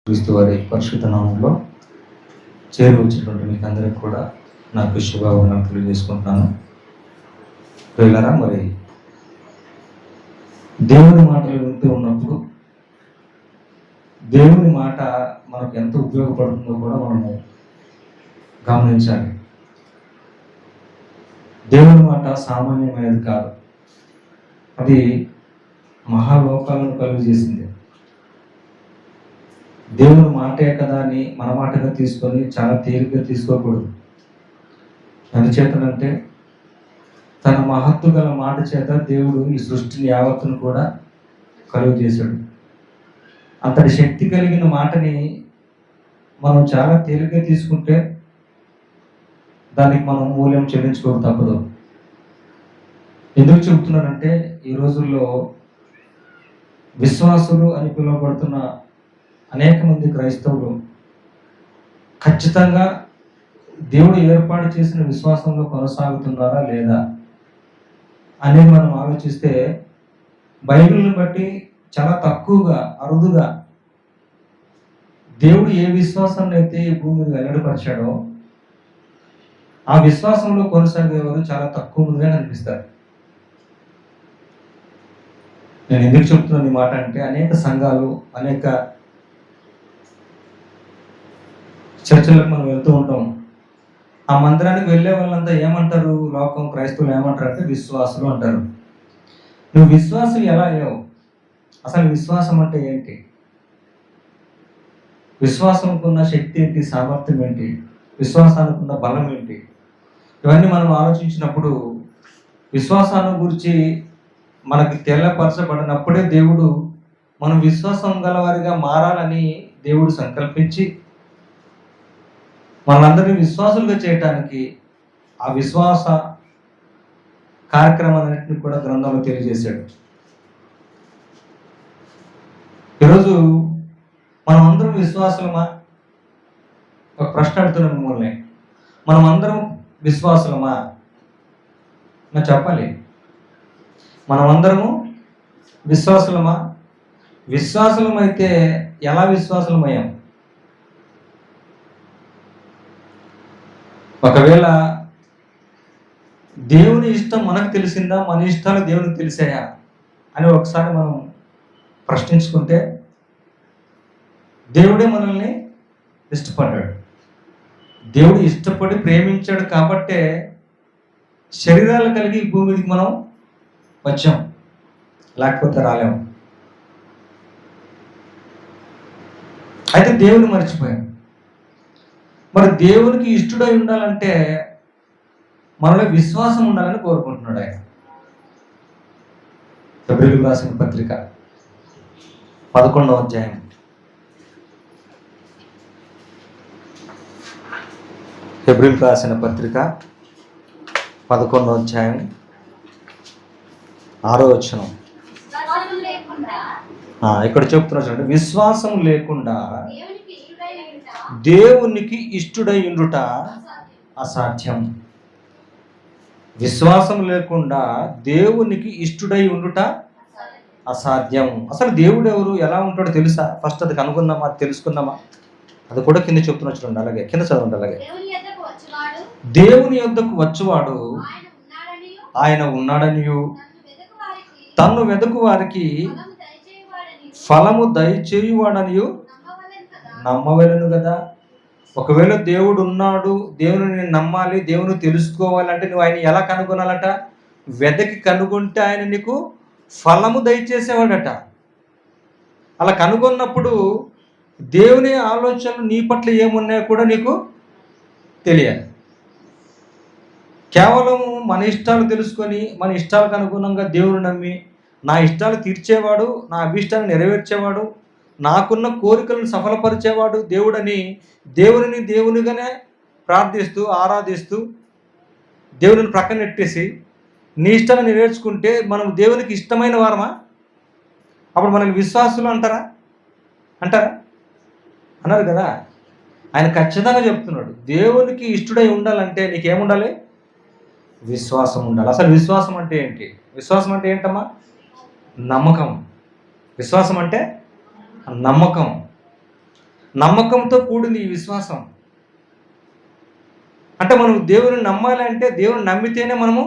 క్రీస్తు వారి పరిశుద్ధ నామంలో చేరువచ్చినటువంటి మీకు అందరికి కూడా నాకు శుభాకాంక్షలు తెలియజేసుకుంటున్నాను. ప్రియులారా, మరి దేవుని మాటలు వింటూ ఉన్నప్పుడు దేవుని మాట మనకు ఎంత ఉపయోగపడుతుందో కూడా మనము గమనించాలి. దేవుని మాట సామాన్యమైనది కాదు, అది మహాలోకాలను కలుగజేసింది. దేవుని మాటే కదా అని మన మాటగా తీసుకొని చాలా తేలిగ్గా తీసుకోకూడదు. ఎందుచేతనంటే తన మహత్తు గల మాట చేత దేవుడు ఈ సృష్టిని యావత్తును కూడా కలుగు చేశాడు. అంతటి శక్తి కలిగిన మాటని మనం చాలా తేలిగ్గా తీసుకుంటే దానికి మనం మూల్యం చెల్లించుకోవడం తప్పదు. ఎందుకు చెబుతున్నానంటే ఈ రోజుల్లో విశ్వాసులు అని పిలువబడుతున్న అనేక మంది క్రైస్తవులు ఖచ్చితంగా దేవుడు ఏర్పాటు చేసిన విశ్వాసంలో కొనసాగుతున్నారా లేదా అనేది మనం ఆలోచిస్తే బైబిల్ని బట్టి చాలా తక్కువగా, అరుదుగా దేవుడు ఏ విశ్వాసాన్ని అయితే ఈ భూమి మీద వెల్లడిపరిచాడో ఆ విశ్వాసంలో కొనసాగేవారు చాలా తక్కువ మందిగా కనిపిస్తారు. నేను ఎందుకు చెప్తున్నాను ఈ మాట అంటే, అనేక సంఘాలు, అనేక చర్చలకు మనం వెళ్తూ ఉంటాం. ఆ మందిరానికి వెళ్ళే వాళ్ళంతా ఏమంటారు? లోకం, క్రైస్తవులు ఏమంటారు అంటే విశ్వాసులు అంటారు. నువ్వు విశ్వాసులు ఎలా అయ్యావు? అసలు విశ్వాసం అంటే ఏంటి? విశ్వాసంకున్న శక్తి ఏంటి? సామర్థ్యం ఏంటి? విశ్వాసానికి ఉన్న బలం ఏంటి? ఇవన్నీ మనం ఆలోచించినప్పుడు విశ్వాసాన్ని గురించి మనకి తెల్లపరచబడినప్పుడే దేవుడు మనం విశ్వాసం గలవారిగా మారాలని దేవుడు సంకల్పించి మనందరినీ విశ్వాసులుగా చేయటానికి ఆ విశ్వాస కార్యక్రమాలన్నింటినీ కూడా గ్రంథంలో తెలియజేశాడు. ఈరోజు మనం అందరం విశ్వాసులమా? ఒక ప్రశ్న అడుగుతున్నా మిమ్మల్ని. మనం అందరం విశ్వాసులమా? నాకు చెప్పాలి. మనమందరము విశ్వాసులమా? విశ్వాసులమైతే ఎలా విశ్వాసులమయ్యాం? ఒకవేళ దేవుని ఇష్టం మనకు తెలిసిందా, మన ఇష్టాలు దేవునికి తెలిసాయా అని ఒకసారి మనం ప్రశ్నించుకుంటే, దేవుడే మనల్ని ఇష్టపడ్డాడు. దేవుడు ఇష్టపడి ప్రేమించాడు కాబట్టే శరీరాలు కలిగి ఈ భూమి మీదకి మనం వచ్చాం, లేకపోతే రాలేము. అయితే దేవుని మర్చిపోయాం. మరి దేవునికి ఇష్టడై ఉండాలంటే మనలో విశ్వాసం ఉండాలని కోరుకుంటున్నాడు ఆయన. హెబ్రీయులకు రాసిన పత్రిక 11వ అధ్యాయం. హెబ్రీయులకు రాసిన పత్రిక 11వ అధ్యాయం 6వ వచనం. ఇక్కడ చెప్తున్నా చూడండి, విశ్వాసం లేకుండా దేవునికి ఇష్టుడై ఉండుట అసాధ్యం. విశ్వాసం లేకుండా దేవునికి ఇష్టుడై ఉండుట అసాధ్యం. అసలు దేవుడు ఎవరు, ఎలా ఉంటాడో తెలుసా? ఫస్ట్ అది కనుగొందామా, అది తెలుసుకుందామా? అది కూడా కింద చెప్తున్నా చూడండి, అలాగే కింద చదవండి. అలాగే దేవుని యొద్దకు వచ్చువాడు ఆయన ఉన్నాడనియు తన్ను వెదకు వారికి ఫలము దయచేయువాడనియు నమ్మవలెను కదా. ఒకవేళ దేవుడు ఉన్నాడు, దేవుని నమ్మాలి, దేవుని తెలుసుకోవాలంటే నువ్వు ఆయన ఎలా కనుగొనాలట? వెదకి కనుగొంటే ఆయన నీకు ఫలము దయచేసేవాడట. అలా కనుగొన్నప్పుడు దేవుని ఆలోచనలు నీ పట్ల ఏమున్నాయో కూడా నీకు తెలియాలి. కేవలం మన ఇష్టాలు తెలుసుకొని మన ఇష్టాలకు అనుగుణంగా దేవుని నమ్మి నా ఇష్టాలు తీర్చేవాడు, నా అభిష్టాలను నెరవేర్చేవాడు, నాకున్న కోరికలను సఫలపరిచేవాడు దేవుడని దేవునిని దేవునిగానే ప్రార్థిస్తూ ఆరాధిస్తూ దేవుని ప్రక్కన నెట్టేసి నీ ఇష్టాన్ని నెరవేర్చుకుంటే మనం దేవునికి ఇష్టమైన వారమా? అప్పుడు మనల్ని విశ్వాసులు అంటారా? అన్నారు కదా. ఆయన ఖచ్చితంగా చెప్తున్నాడు, దేవునికి ఇష్టడై ఉండాలంటే నీకేముండాలి? విశ్వాసం ఉండాలి. అసలు విశ్వాసం అంటే ఏంటి? విశ్వాసం అంటే ఏంటమ్మా? నమ్మకం. విశ్వాసం అంటే నమ్మకం. నమ్మకంతో కూడింది ఈ విశ్వాసం. అంటే మనం దేవుని నమ్మాలి అంటే దేవుని నమ్మితేనే మనము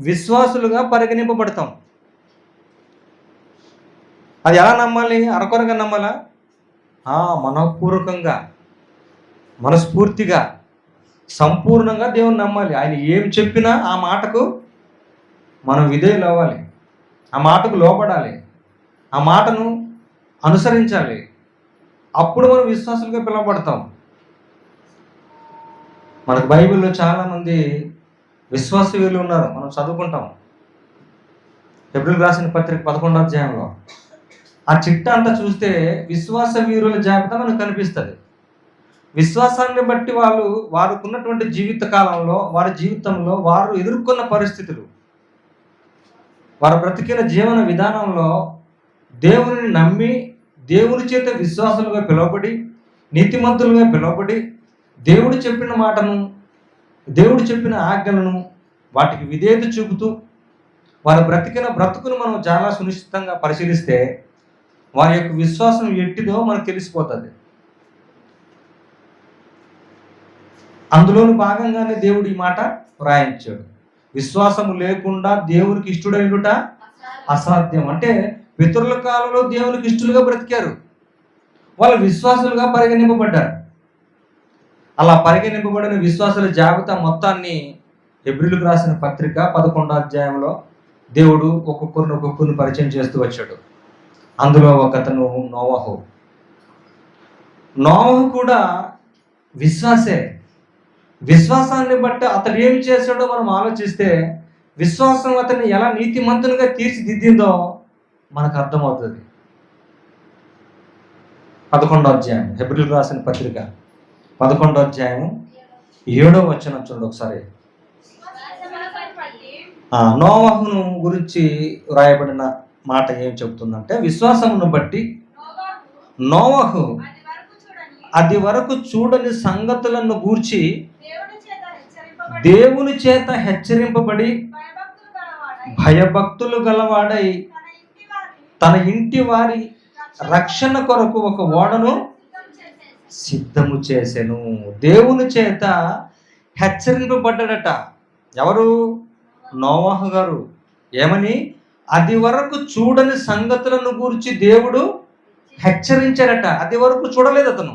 విశ్వాసులుగా పరిగణింపబడతాం. అది ఎలా నమ్మాలి? అరకొరగా నమ్మాలా? మనపూర్వకంగా, మనస్ఫూర్తిగా, సంపూర్ణంగా దేవుని నమ్మాలి. ఆయన ఏం చెప్పినా ఆ మాటకు మనం విధేయులు అవ్వాలి, ఆ మాటకు లోబడాలి, ఆ మాటను అనుసరించాలి. అప్పుడు మనం విశ్వాసులుగా పిలువబడతాం. మనకు బైబిల్లో చాలామంది విశ్వాస వీరులు ఉన్నారు, మనం చదువుకుంటాం. హెబ్రీయులకు రాసిన పత్రిక 11వ అధ్యాయంలో ఆ చిట్ట అంతా చూస్తే విశ్వాస వీరుల జాబితా మనకు కనిపిస్తుంది. విశ్వాసాన్ని బట్టి వారుకున్నటువంటి జీవిత కాలంలో, వారి జీవితంలో వారు ఎదుర్కొన్న పరిస్థితులు, వారు బ్రతికిన జీవన విధానంలో దేవుని నమ్మి దేవుని చేత విశ్వాసులుగా పిలువబడి, నీతిమంతులుగా పిలువబడి, దేవుడు చెప్పిన మాటను, దేవుడు చెప్పిన ఆజ్ఞలను వాటికి విధేయత చూపుతూ వారు బ్రతికిన బ్రతుకును మనం చాలా సునిశ్చితంగా పరిశీలిస్తే వారి యొక్క విశ్వాసం ఎట్టిదో మనకు తెలిసిపోతుంది. అందులోని భాగంగానే దేవుడు ఈ మాట వ్రాయించాడు. విశ్వాసము లేకుండా దేవునికి ఇష్టడైనట అసాధ్యం. అంటే పితరుల కాలంలో దేవునికి ఇష్టలుగా బ్రతికారు, వాళ్ళు విశ్వాసులుగా పరిగణింపబడ్డారు. అలా పరిగణింపబడిన విశ్వాసుల జాబితా మొత్తాన్ని హెబ్రీయులకు రాసిన పత్రిక 11వ అధ్యాయంలో దేవుడు ఒక్కొక్కరిని పరిచయం చేస్తూ వచ్చాడు. అందులో ఒకతను నోవహు. నోవహు కూడా విశ్వాసే. విశ్వాసాన్ని బట్టి అతడు ఏం చేశాడో మనం ఆలోచిస్తే విశ్వాసం అతన్ని ఎలా నీతిమంతునిగా తీర్చిదిద్దిందో మనకు అర్థమవుతుంది. 11వ అధ్యాయం, హెబ్రీయులకు రాసిన పత్రిక 11వ అధ్యాయం 7వ వచనం చూడండి ఒకసారి. నోవహును గురించి వ్రాయబడిన మాట ఏం చెబుతుందంటే, విశ్వాసమును బట్టి నోవహు అది వరకు చూడని సంగతులను గూర్చి దేవుని చేత హెచ్చరింపబడి భయభక్తులు గలవాడై తన ఇంటి వారి రక్షణ కొరకు ఒక ఓడను సిద్ధము చేసెను. దేవుని చేత హెచ్చరింపబడ్డాడట. ఎవరు? నోవహు గారు. ఏమని? అది వరకు చూడని సంగతులను గురించి దేవుడు హెచ్చరించాడట. అది వరకు చూడలేదు అతను.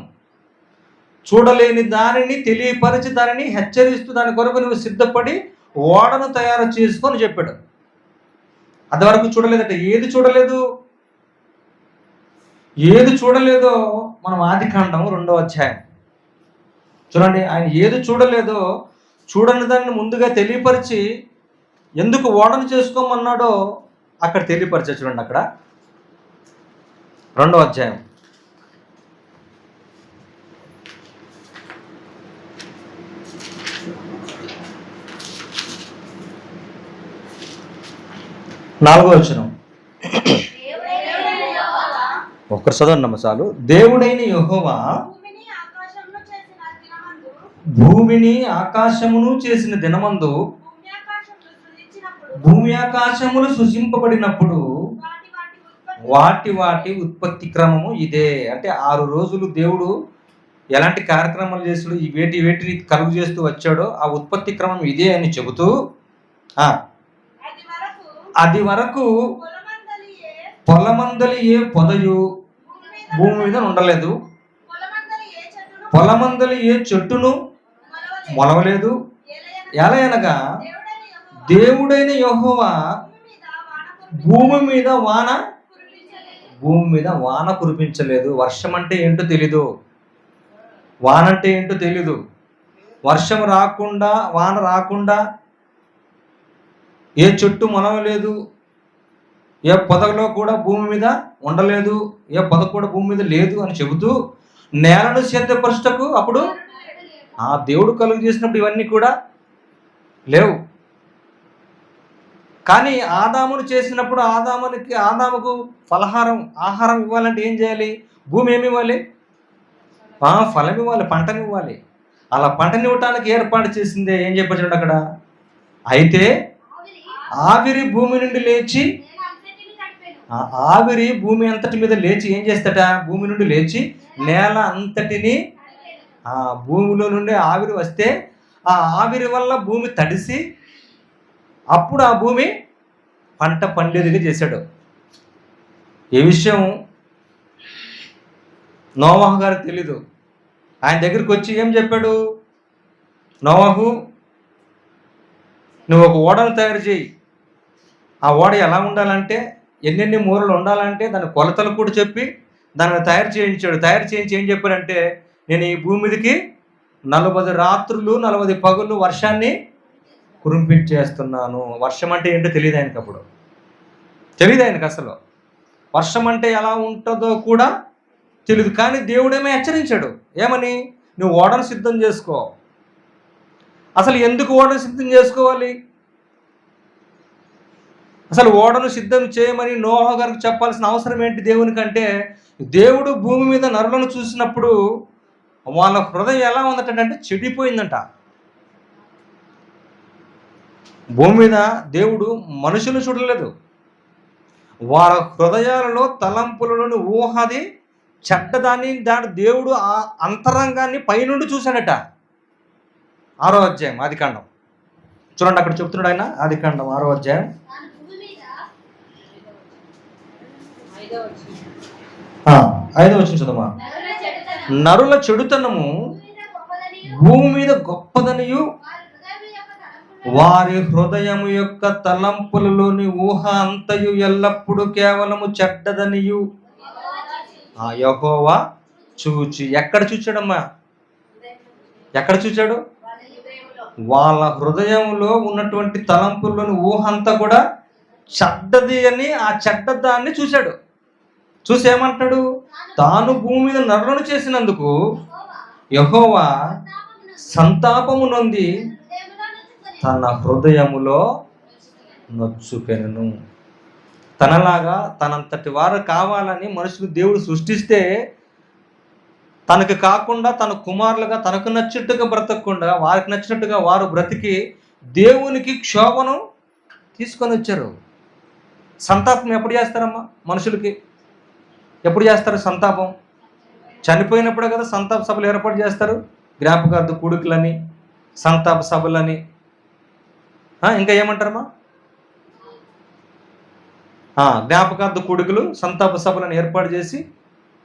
చూడలేని దానిని తెలియపరిచి దానిని హెచ్చరిస్తూ దాని కొరకు నువ్వు సిద్ధపడి ఓడను తయారు చేసుకొని చెప్పాడు. అది వరకు చూడలేదట. ఏది చూడలేదు? ఏది చూడలేదో మనం ఆదికాండం 2వ అధ్యాయం చూడండి. ఆయన ఏది చూడలేదో, చూడని దాన్ని ముందుగా తెలియపరిచి ఎందుకు ఓడను చేసుకోమన్నాడో అక్కడ తెలియపరిచే. చూడండి అక్కడ 2వ అధ్యాయం 4వ వచనం. ఒక్కరు చదవండి చాలు. దేవుడైన యెహోవా భూమిని ఆకాశమును చేసిన దినమందు భూమి ఆకాశములు సృజింపబడినప్పుడు వాటి వాటి ఉత్పత్తి క్రమము ఇదే. అంటే 6 రోజులు దేవుడు ఎలాంటి కార్యక్రమాలు చేస్తాడు, వేటిని కలుగు చేస్తూ వచ్చాడో ఆ ఉత్పత్తి క్రమం ఇదే అని చెబుతూ అది వరకు పొలమందలి ఏ పొదయు భూమి మీద ఉండలేదు, పొలమందలి ఏ చెట్టును మొలవలేదు. ఎలయనగా దేవుడైన యెహోవా భూమి మీద వాన కురిపించలేదు. వర్షం అంటే ఏంటో తెలీదు, వాన అంటే ఏంటో తెలీదు. వర్షం రాకుండా, వాన రాకుండా ఏ చెట్టు మొలవలేదు, ఏ పొదలో కూడా భూమి మీద ఉండలేదు, ఏ పొద కూడా భూమి మీద లేదు అని చెబుతూ నేలను సిద్ధపరచుటకు అప్పుడు దేవుడు కలుగు చేసినప్పుడు ఇవన్నీ కూడా లేవు. కానీ ఆదామును చేసినప్పుడు ఆదాముకు ఆహారం ఇవ్వాలంటే ఏం చేయాలి? భూమి ఏమి ఇవ్వాలి? ఫలం ఇవ్వాలి, పంటనివ్వాలి. అలా పంటనివ్వటానికి ఏర్పాటు చేసిందే ఏం చెప్పాడు అక్కడ? అయితే ఆవిరి భూమి నుండి లేచి ఆ ఆవిరి భూమి అంతటి మీద లేచి ఏం చేస్తాట, భూమి నుండి లేచి నేల అంతటిని, ఆ భూమిలో నుండి ఆవిరి వస్తే ఆ ఆవిరి వల్ల భూమి తడిసి అప్పుడు ఆ భూమి పంట పండేదిగా చేశాడు. ఏ విషయం నోవాహు గారికి తెలీదు. ఆయన దగ్గరికి వచ్చి ఏం చెప్పాడు, నోవాహు నువ్వు ఒక ఓడను తయారు చేయి, ఆ ఓడ ఎలా ఉండాలంటే ఎన్నెన్ని మూరలు ఉండాలంటే దాని కొలతలు కూడా చెప్పి దాన్ని తయారు చేయించాడు. తయారు చేయించి ఏం చెప్పాడంటే, నేను ఈ భూమి మీదకి 40 రాత్రులు 40 పగులు వర్షాన్ని కురిపించేస్తున్నాను. వర్షం అంటే ఏంటో తెలియదు ఆయనకి, అప్పుడు తెలియదు ఆయనకు అసలు వర్షం అంటే ఎలా ఉంటుందో కూడా తెలియదు. కానీ దేవుడేమో హెచ్చరించాడు, ఏమని, నువ్వు ఓడను సిద్ధం చేసుకో. అసలు ఎందుకు ఓడను సిద్ధం చేసుకోవాలి, అసలు ఓడను సిద్ధం చేయమని నోవాహు గారికి చెప్పాల్సిన అవసరం ఏంటి దేవునికంటే, దేవుడు భూమి మీద నరులను చూసినప్పుడు వాళ్ళ హృదయం ఎలా ఉందటంటే చెడిపోయిందంట. భూమి మీద దేవుడు మనుషులు చూడలేదు, వాళ్ళ హృదయాలలో తలంపులలోని ఊహది చెడ్డదాన్ని దాని దేవుడు ఆ అంతరంగాన్ని పైనుండి చూశాడట. 6వ అధ్యాయం ఆదికాండం చూడండి, అక్కడ చెప్తున్నాడు ఆయన. ఆదికాండం 6వ అధ్యాయం 5వ వచనం చదవా. నరుల చెడుతనము భూమి మీద గొప్పదనియు వారి హృదయము యొక్క తలంపులలోని ఊహ అంతయు ఎల్లప్పుడూ కేవలము చెడ్డదనియు ఆ యెహోవా చూచి. ఎక్కడ చూచాడమ్మా, ఎక్కడ చూచాడు, వాళ్ళ హృదయంలో ఉన్నటువంటి తలంపుల్లోని ఊహ అంతా కూడా చెడ్డది అని ఆ చెడ్డదాన్ని చూశాడు. చూసి ఏమంటాడు, తాను భూమి మీద నరులను చేసినందుకు యెహోవా సంతాపము నొంది తన హృదయములో నొచ్చుకెనను. తనలాగా తనంతటి వారు కావాలని మనుషులు దేవుడు సృష్టిస్తే తనకు కాకుండా తన కుమారులుగా తనకు నచ్చినట్టుగా బ్రతకకుండా వారికి నచ్చినట్టుగా వారు బ్రతికి దేవునికి క్షోభను తీసుకొని వచ్చారు. సంతాపం ఎప్పుడు చేస్తారమ్మా మనుషులకి, ఎప్పుడు చేస్తారు సంతాపం? చనిపోయినప్పుడే కదా సంతాప సభలు ఏర్పాటు చేస్తారు, జ్ఞాపకార్థ కూడుకులని, సంతాప సభలని. ఇంకా ఏమంటారమ్మా, జ్ఞాపకార్థ కూడుకులు, సంతాప సభలను ఏర్పాటు చేసి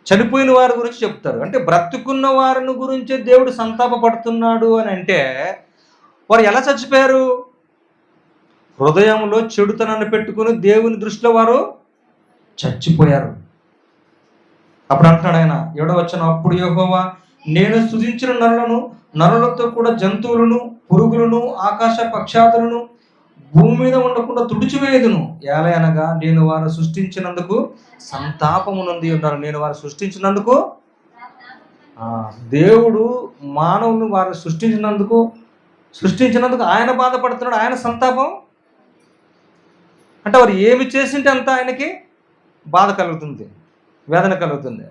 చనిపోయిన వారి గురించి చెప్తారు. అంటే బ్రతుకున్న వారిని గురించే దేవుడు సంతాప పడుతున్నాడు అని అంటే వారు ఎలా చచ్చిపోయారు? హృదయంలో చెడుతనాన్ని పెట్టుకుని దేవుని దృష్టిలో వారు చచ్చిపోయారు. అప్పుడు అంటున్నాడు ఆయన 7వ వచనం, అప్పుడు యెహోవా నేను సృజించిన నరులను, నరులతో కూడా జంతువులను, పురుగులను, ఆకాశ పక్షాదులను భూమి మీద ఉండకుండా తుడిచివేయదును. ఏలయనగా నేను వారు సృష్టించినందుకు సంతాపము నొంది ఉన్నారు. నేను వారు సృష్టించినందుకు, దేవుడు మానవుని వారు సృష్టించినందుకు ఆయన బాధపడుతున్నాడు, ఆయన సంతాపం. అంటే వారు ఏమి చేసింటే అంత ఆయనకి బాధ కలుగుతుంది, వేదన కలుగుతుంది.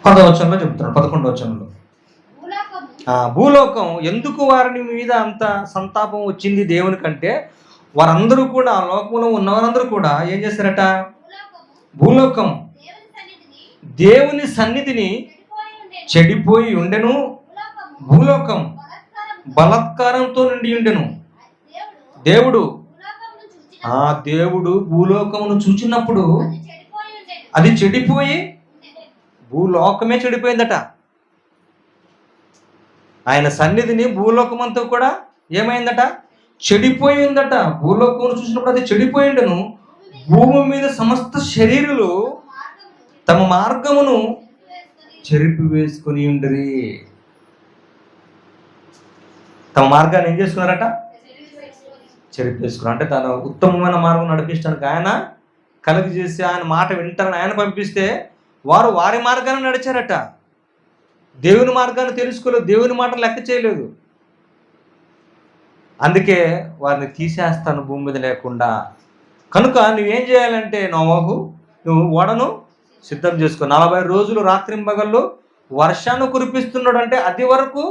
10వ వచనంలో చెప్తున్నాడు, 11వ వచనంలో, భూలోకం ఎందుకు వారిని మీద అంత సంతాపం వచ్చింది దేవుని కంటే, వారందరూ కూడా ఆ లోకంలో ఉన్నవారందరూ కూడా ఏం చేశారట, భూలోకం దేవుని సన్నిధిని చెడిపోయి ఉండెను, భూలోకం బలాత్కారంతో నిండి ఉండెను. దేవుడు భూలోకమును చూచినప్పుడు అది చెడిపోయి, భూలోకమే చెడిపోయిందట. ఆయన సన్నిధిని భూలోకమంతా కూడా ఏమైందట, చెడిపోయిందట. భూలోకమును చూసినప్పుడు అది చెడిపోయిండను. భూమి మీద సమస్త శరీరులు తమ మార్గమును చెరిపి వేసుకుని ఉండరి. తమ మార్గాన్ని ఏం చేసుకున్నారట, చెరిపేసుకున్నారు. అంటే తన ఉత్తమమైన మార్గం నడిపించడానికి ఆయన కలుగు చేసి ఆయన మాట వింటారని ఆయన పంపిస్తే వారు వారి మార్గాన్ని నడిచారట. దేవుని మార్గాన్ని తెలుసుకోలేదు, దేవుని మాట లెక్క చేయలేదు. అందుకే వారిని తీసేస్తాను భూమి మీద లేకుండా. కనుక నువ్వేం చేయాలంటే నోవాహు, నువ్వు ఓడను సిద్ధం చేసుకో. 40 రోజులు రాత్రింబగళ్ళు వర్షాన్ని కురిపిస్తున్నాడు. అంటే అది వరకు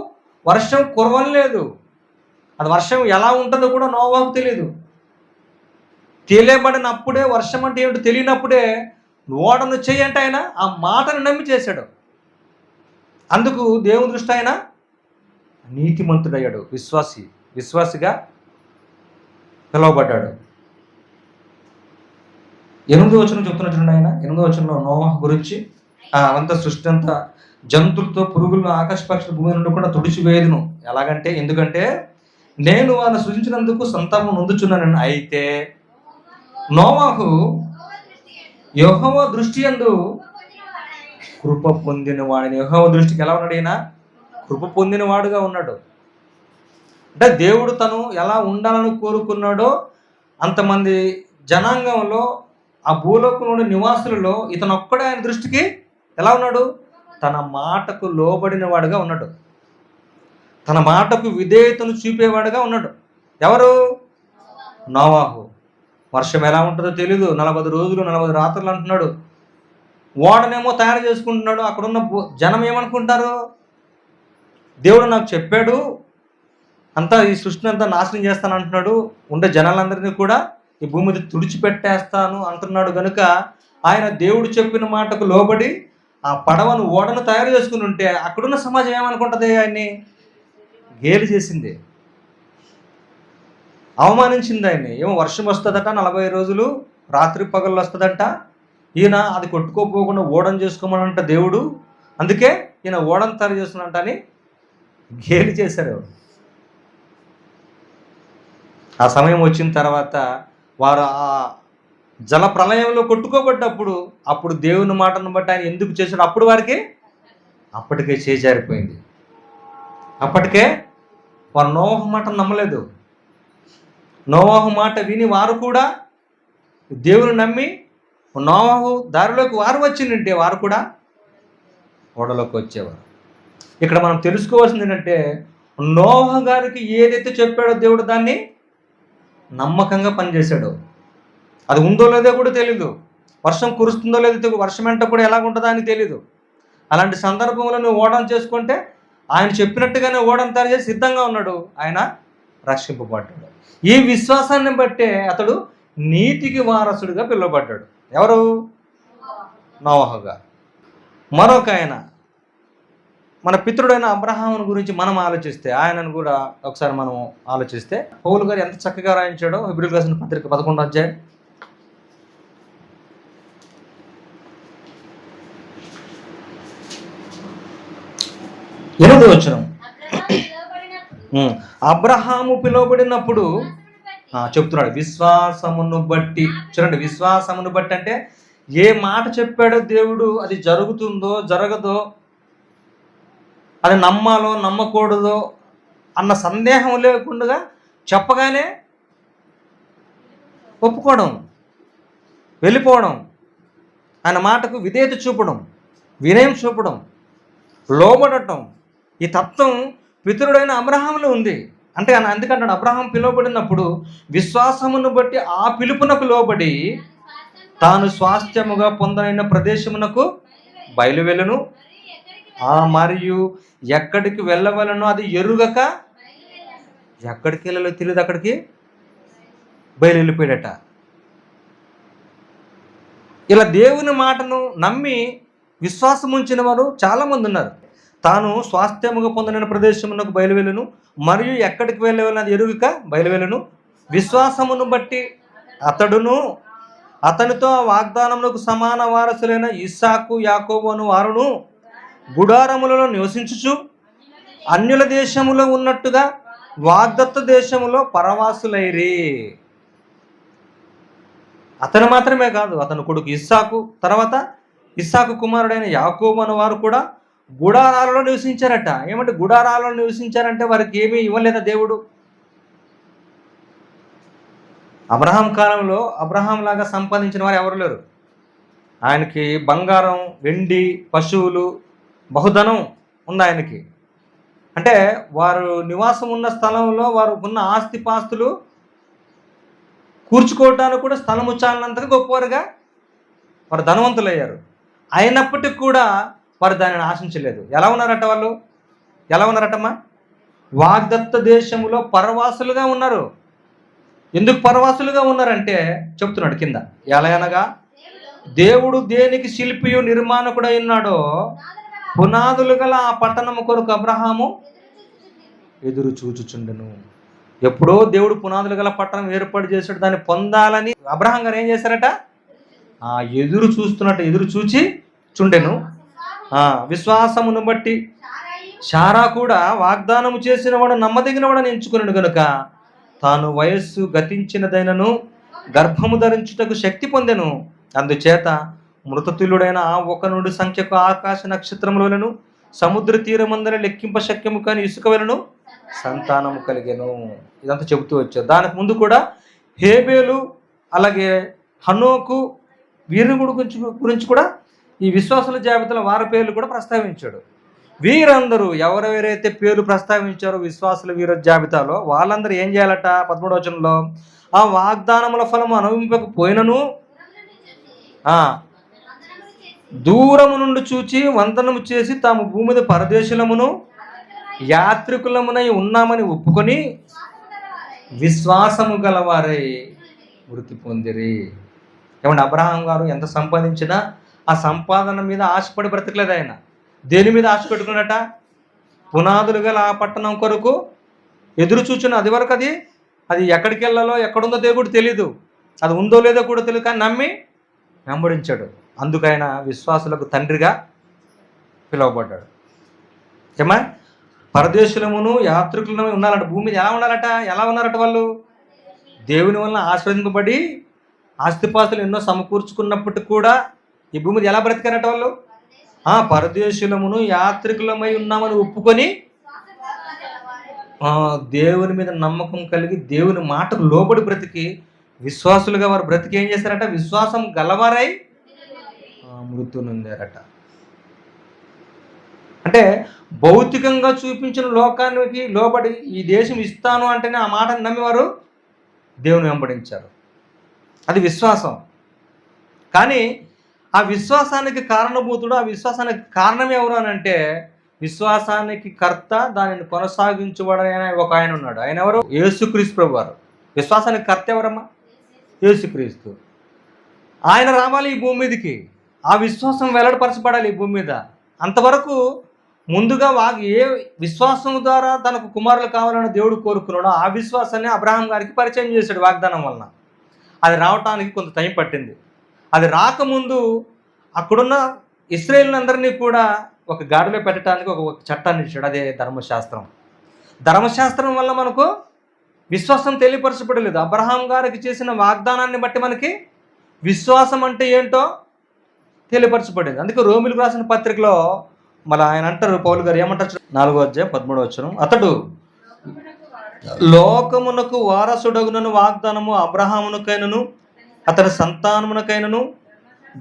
వర్షం కురవలేదు. అది వర్షం ఎలా ఉంటుందో కూడా నోవాహుకు తెలియదు. తెలియబడినప్పుడే, వర్షం అంటే ఏమిటో తెలియనప్పుడే ఓడను చెయ్యంటే ఆయన ఆ మాటను నమ్మి చేశాడు. అందుకు దేవుని దృష్టి ఆయన నీతిమంతుడయ్యాడు, విశ్వాసిగా పిలువబడ్డాడు. 8వ వచనం చెప్తున్నట్టు ఆయన 8వ వచనంలో నోవహు గురించి అవంతా సృష్టి అంతా జంతువులతో, పురుగులను, ఆకాశ పక్షుల భూమి నుండి కూడా తుడిచివేయుదును. ఎలాగంటే, ఎందుకంటే నేను వారిని సృజించినందుకు సంతాపం నొందుచున్నాను. అయితే నోవహు యెహోవా దృష్టి యందు కృప పొందిన వాడిని. యెహోవా దృష్టికి ఎలా ఉన్నాడు? ఈయన కృప పొందిన వాడుగా ఉన్నాడు. అంటే దేవుడు తను ఎలా ఉండాలని కోరుకున్నాడో అంతమంది జనాంగంలో, ఆ భూలోకంలో నివాసులలో ఇతను ఒక్కడే ఆయన దృష్టికి ఎలా ఉన్నాడు? తన మాటకు లోబడిన వాడుగా ఉన్నాడు, తన మాటకు విధేయతను చూపేవాడుగా ఉన్నాడు. ఎవరు? నోవహు. వర్షం ఎలా ఉంటుందో తెలీదు, 40 రోజులు 40 రాత్రులు అంటున్నాడు. ఓడనేమో తయారు చేసుకుంటున్నాడు. అక్కడున్న జనం ఏమనుకుంటారు? దేవుడు నాకు చెప్పాడు, అంతా ఈ సృష్టిని అంతా నాశనం చేస్తాను అంటున్నాడు, ఉండే జనాలందరినీ కూడా ఈ భూమి మీద తుడిచిపెట్టేస్తాను అంటున్నాడు. కనుక ఆయన దేవుడు చెప్పిన మాటకు లోబడి ఆ పడవను, ఓడను తయారు చేసుకుని ఉంటే అక్కడున్న సమాజం ఏమనుకుంటుంది? ఆయన్ని గేలి చేసింది, అవమానించింది ఆయన్ని. ఏమో వర్షం వస్తుందట, 40 రోజులు రాత్రి పగళ్ళు వస్తుందంట, ఈయన అది కొట్టుకోపోకుండా ఓడను చేసుకోమనంట దేవుడు, అందుకే ఈయన ఓడను తయారు చేస్తున్నట్ట అని గేలి చేశారు. ఆ సమయం వచ్చిన తర్వాత వారు ఆ జల ప్రళయంలో కొట్టుకోబడ్డప్పుడు అప్పుడు దేవుని మాటను బట్టి ఆయన ఎందుకు చేశాడు? అప్పుడు వారికి అప్పటికే చేజారిపోయింది. అప్పటికే వారు నోవహు మాట నమ్మలేదు. నోవహు మాట విని వారు కూడా దేవుని నమ్మి నోవహు దారిలోకి వారు వచ్చిందంటే వారు కూడా ఓడలోకి వచ్చేవారు. ఇక్కడ మనం తెలుసుకోవాల్సింది ఏంటంటే, నోవహు గారికి ఏదైతే చెప్పాడో దేవుడు దాన్ని నమ్మకంగా పనిచేశాడు. అది ఉందో లేదో కూడా తెలీదు, వర్షం కురుస్తుందో లేదో, వర్షం వెంట కూడా ఎలాగుంటుందో అని తెలీదు. అలాంటి సందర్భంలో నువ్వు ఓడను చేసుకుంటే ఆయన చెప్పినట్టుగానే ఓడను తయారు చేసి సిద్ధంగా ఉన్నాడు. ఆయన రక్షింపబడ్డాడు. ఈ విశ్వాసాన్ని బట్టే అతడు నీతికి వారసుడిగా పిలువబడ్డాడు. ఎవరు? నోవహుగా. మరొక ఆయన మన పితృడైన అబ్రహామును గురించి మనం ఆలోచిస్తే, ఆయనను కూడా ఒకసారి మనం ఆలోచిస్తే, పౌలు గారు ఎంత చక్కగా రాయించాడో హెబ్రీయులకు రాసిన పత్రిక 11వ అధ్యాయం 8వ వచనం. అబ్రహాము పిలువబడినప్పుడు చెప్తున్నాడు, విశ్వాసమును బట్టి. చూడండి, విశ్వాసమును బట్టి అంటే ఏ మాట చెప్పాడో దేవుడు అది జరుగుతుందో జరగదో, అది నమ్మాలో నమ్మకూడదో అన్న సందేహం లేకుండా చెప్పగానే ఒప్పుకోవడం, వెళ్ళిపోవడం, ఆయన మాటకు విధేయత చూపడం, వినయం చూపడం, లోబడటం, ఈ తత్వం పితరుడైన అబ్రహాములో ఉంది. అంటే ఆయన అందుకంటాడు, అబ్రహాం పిలువబడినప్పుడు విశ్వాసమును బట్టి ఆ పిలుపునకు లోబడి తాను స్వాస్థ్యముగా పొందనైన ప్రదేశమునకు బయలువెళ్ళును, మరియు ఎక్కడికి వెళ్ళవలనో అది ఎరుగక, ఎక్కడికి వెళ్ళాలో తెలియదు, అక్కడికి బయలువెళ్ళిపోయాడట. ఇలా దేవుని మాటను నమ్మి విశ్వాసం ఉంచిన వారు చాలామంది ఉన్నారు. తాను స్వాస్థ్యముగా పొందిన ప్రదేశమునకు బయలువెళ్ళును, మరియు ఎక్కడికి వెళ్ళవలనది ఎరుగక బయలువెళ్ళును. విశ్వాసమును బట్టి అతడును అతనితో ఆ వాగ్దానములకు సమాన వారసులైన ఇస్సాకు, యాకోబు అను వారును గుడారములలో నివసించుచు అన్యుల దేశములో ఉన్నట్టుగా వాగ్దత్త దేశములో పరవాసులైరి. అతను మాత్రమే కాదు, అతని కొడుకు ఇస్సాకు, తర్వాత ఇస్సాకు కుమారుడైన యాకోబు అనే వారు కూడా గుడారాలలో నివసించారట. ఏమంటే గుడారాలలో నివసించారంటే వారికి ఏమీ ఇవ్వలేదా దేవుడు? అబ్రహాం కాలంలో అబ్రహాం లాగా సంపాదించిన వారు ఎవరు లేరు. ఆయనకి బంగారం, వెండి, పశువులు, బహుధనం ఉంది ఆయనకి. అంటే వారు నివాసం ఉన్న స్థలంలో వారు ఉన్న ఆస్తిపాస్తులు కూర్చుకోవటానికి కూడా స్థలం చాలినంతగా గొప్పవారుగా వారు ధనవంతులయ్యారు. అయినప్పటికీ కూడా వారు దానిని ఆశించలేదు. ఎలా ఉన్నారట వాళ్ళు? ఎలా ఉన్నారటమ్మా? వాగ్దత్త దేశములో పరవాసులుగా ఉన్నారు. ఎందుకు పరవాసులుగా ఉన్నారంటే చెప్తున్నాడు కింద, ఎలా అనగా దేవుడు దేనికి శిల్పియు నిర్మాణకుడై ఉన్నాడో పునాదులు గల ఆ పట్టణము కొరకు అబ్రహాము ఎదురు చూచుచుండెను. ఎప్పుడో దేవుడు పునాదులు గల పట్టణం ఏర్పాటు చేశాడు, దాన్ని పొందాలని అబ్రహాం గారు ఏం చేశారట, ఎదురు చూస్తున్నట్టు ఎదురు చూచి చుండెను. విశ్వాసమును బట్టి శారా కూడా వాగ్దానము చేసిన వాడు నమ్మదగిన వాడని ఎంచుకున్నాడు గనుక తాను వయస్సు గతించినదైనను గర్భము ధరించుటకు శక్తి పొందెను. అందుచేత మృతతుల్యుడైన ఆ ఒకనుడి సంఖ్యకు ఆకాశ నక్షత్రములను సముద్ర తీరమందర లెక్కింప శక్యము కాని ఇసుక వలెను సంతానము కలిగెను. ఇదంతా చెబుతూ వచ్చారు. దానికి ముందు కూడా హేబేలు అలాగే హనోకు వీరిని గురించి కూడా ఈ విశ్వాసుల జాబితాలో వారి పేర్లు కూడా ప్రస్తావించాడు. వీరందరూ ఎవరెవరైతే పేరు ప్రస్తావించారో విశ్వాసుల వీర జాబితాలో వాళ్ళందరూ ఏం చేయాలట, 13వ వచనంలో ఆ వాగ్దానముల ఫలము అనుభవింపకపోయినను దూరము నుండి చూచి వందనము చేసి తాము భూమి మీద పరదేశులమును యాత్రికులమునై ఉన్నామని ఒప్పుకొని విశ్వాసము గలవారై మృతి పొందిరి. ఏమంటే అబ్రహాం గారు ఎంత సంపాదించినా ఆ సంపాదన మీద ఆశపడి బ్రతకలేదు. ఆయన దేని మీద ఆశ పెట్టుకున్నట, పునాదులు గల ఆ పట్టణం కొరకు ఎదురు చూచున్న. అది వరకు అది ఎక్కడికి వెళ్ళాలో ఎక్కడుందో దేవుడు తెలీదు, అది ఉందో లేదో కూడా తెలియదు, కానీ నమ్మి వెంబడించాడు. అందుకైనా విశ్వాసులకు తండ్రిగా పిలువబడ్డాడు. ఏమా పరదేశులమును యాత్రికులను ఉన్నారంట. భూమి మీద ఎలా ఉండాలట, ఎలా ఉన్నారట వాళ్ళు దేవుని వలన ఆశ్రదింపబడి ఆస్తిపాస్తులు ఎన్నో సమకూర్చుకున్నప్పటికీ కూడా ఈ భూమి మీద ఎలా బ్రతికారట వాళ్ళు, పరదేశులమును యాత్రికులమై ఉన్నామని ఒప్పుకొని దేవుని మీద నమ్మకం కలిగి దేవుని మాటకు లోబడి బ్రతికి విశ్వాసులుగా వారు బ్రతికి ఏం చేశారట, విశ్వాసం గలవారై మృతి నొందారట. అంటే భౌతికంగా చూపించిన లోకానికి లోబడి ఈ దేశం ఇస్తాను అంటేనే ఆ మాటను నమ్మివారు దేవుని వెంబడించారు. అది విశ్వాసం. కానీ ఆ విశ్వాసానికి కారణభూతుడు, ఆ విశ్వాసానికి కారణం ఎవరు అని అంటే విశ్వాసానికి కర్త, దానిని కొనసాగించువాడైన ఒక ఆయన ఉన్నాడు. ఆయన ఎవరు, యేసుక్రీస్తు ప్రభు వారు. విశ్వాసానికి కర్త ఎవరమ్మా, యేసుక్రీస్తు. ఆయన రావాలి ఈ భూమి మీదకి, ఆ విశ్వాసం వెల్లడిపరచబడాలి ఈ భూమి మీద. అంతవరకు ముందుగా ఏ విశ్వాసం ద్వారా తనకు కుమారులు కావాలని దేవుడు కోరుకున్నాడో ఆ విశ్వాసాన్ని అబ్రహాం గారికి పరిచయం చేశాడు వాగ్దానం వలన. అది రావటానికి కొంత టైం పట్టింది. అది రాకముందు అక్కడున్న ఇశ్రాయేలులందరినీ కూడా ఒక గాడిలో పెట్టడానికి ఒక చట్టాన్ని ఇచ్చాడు, అదే ధర్మశాస్త్రం. ధర్మశాస్త్రం వల్ల మనకు విశ్వాసం తెలియపరచబడలేదు. అబ్రహాం గారికి చేసిన వాగ్దానాన్ని బట్టి మనకి విశ్వాసం అంటే ఏంటో తెలియపరచబడింది. అందుకే రోమిలకు రాసిన పత్రికలో మళ్ళీ ఆయన అంటారు, పౌలు గారు ఏమంటారు, 4వ అధ్యాయం 13వ వచనం, అతడు లోకమునకు వారసుడగునను వాగ్దానము అబ్రహామునకైనను అతని సంతానమునకైనను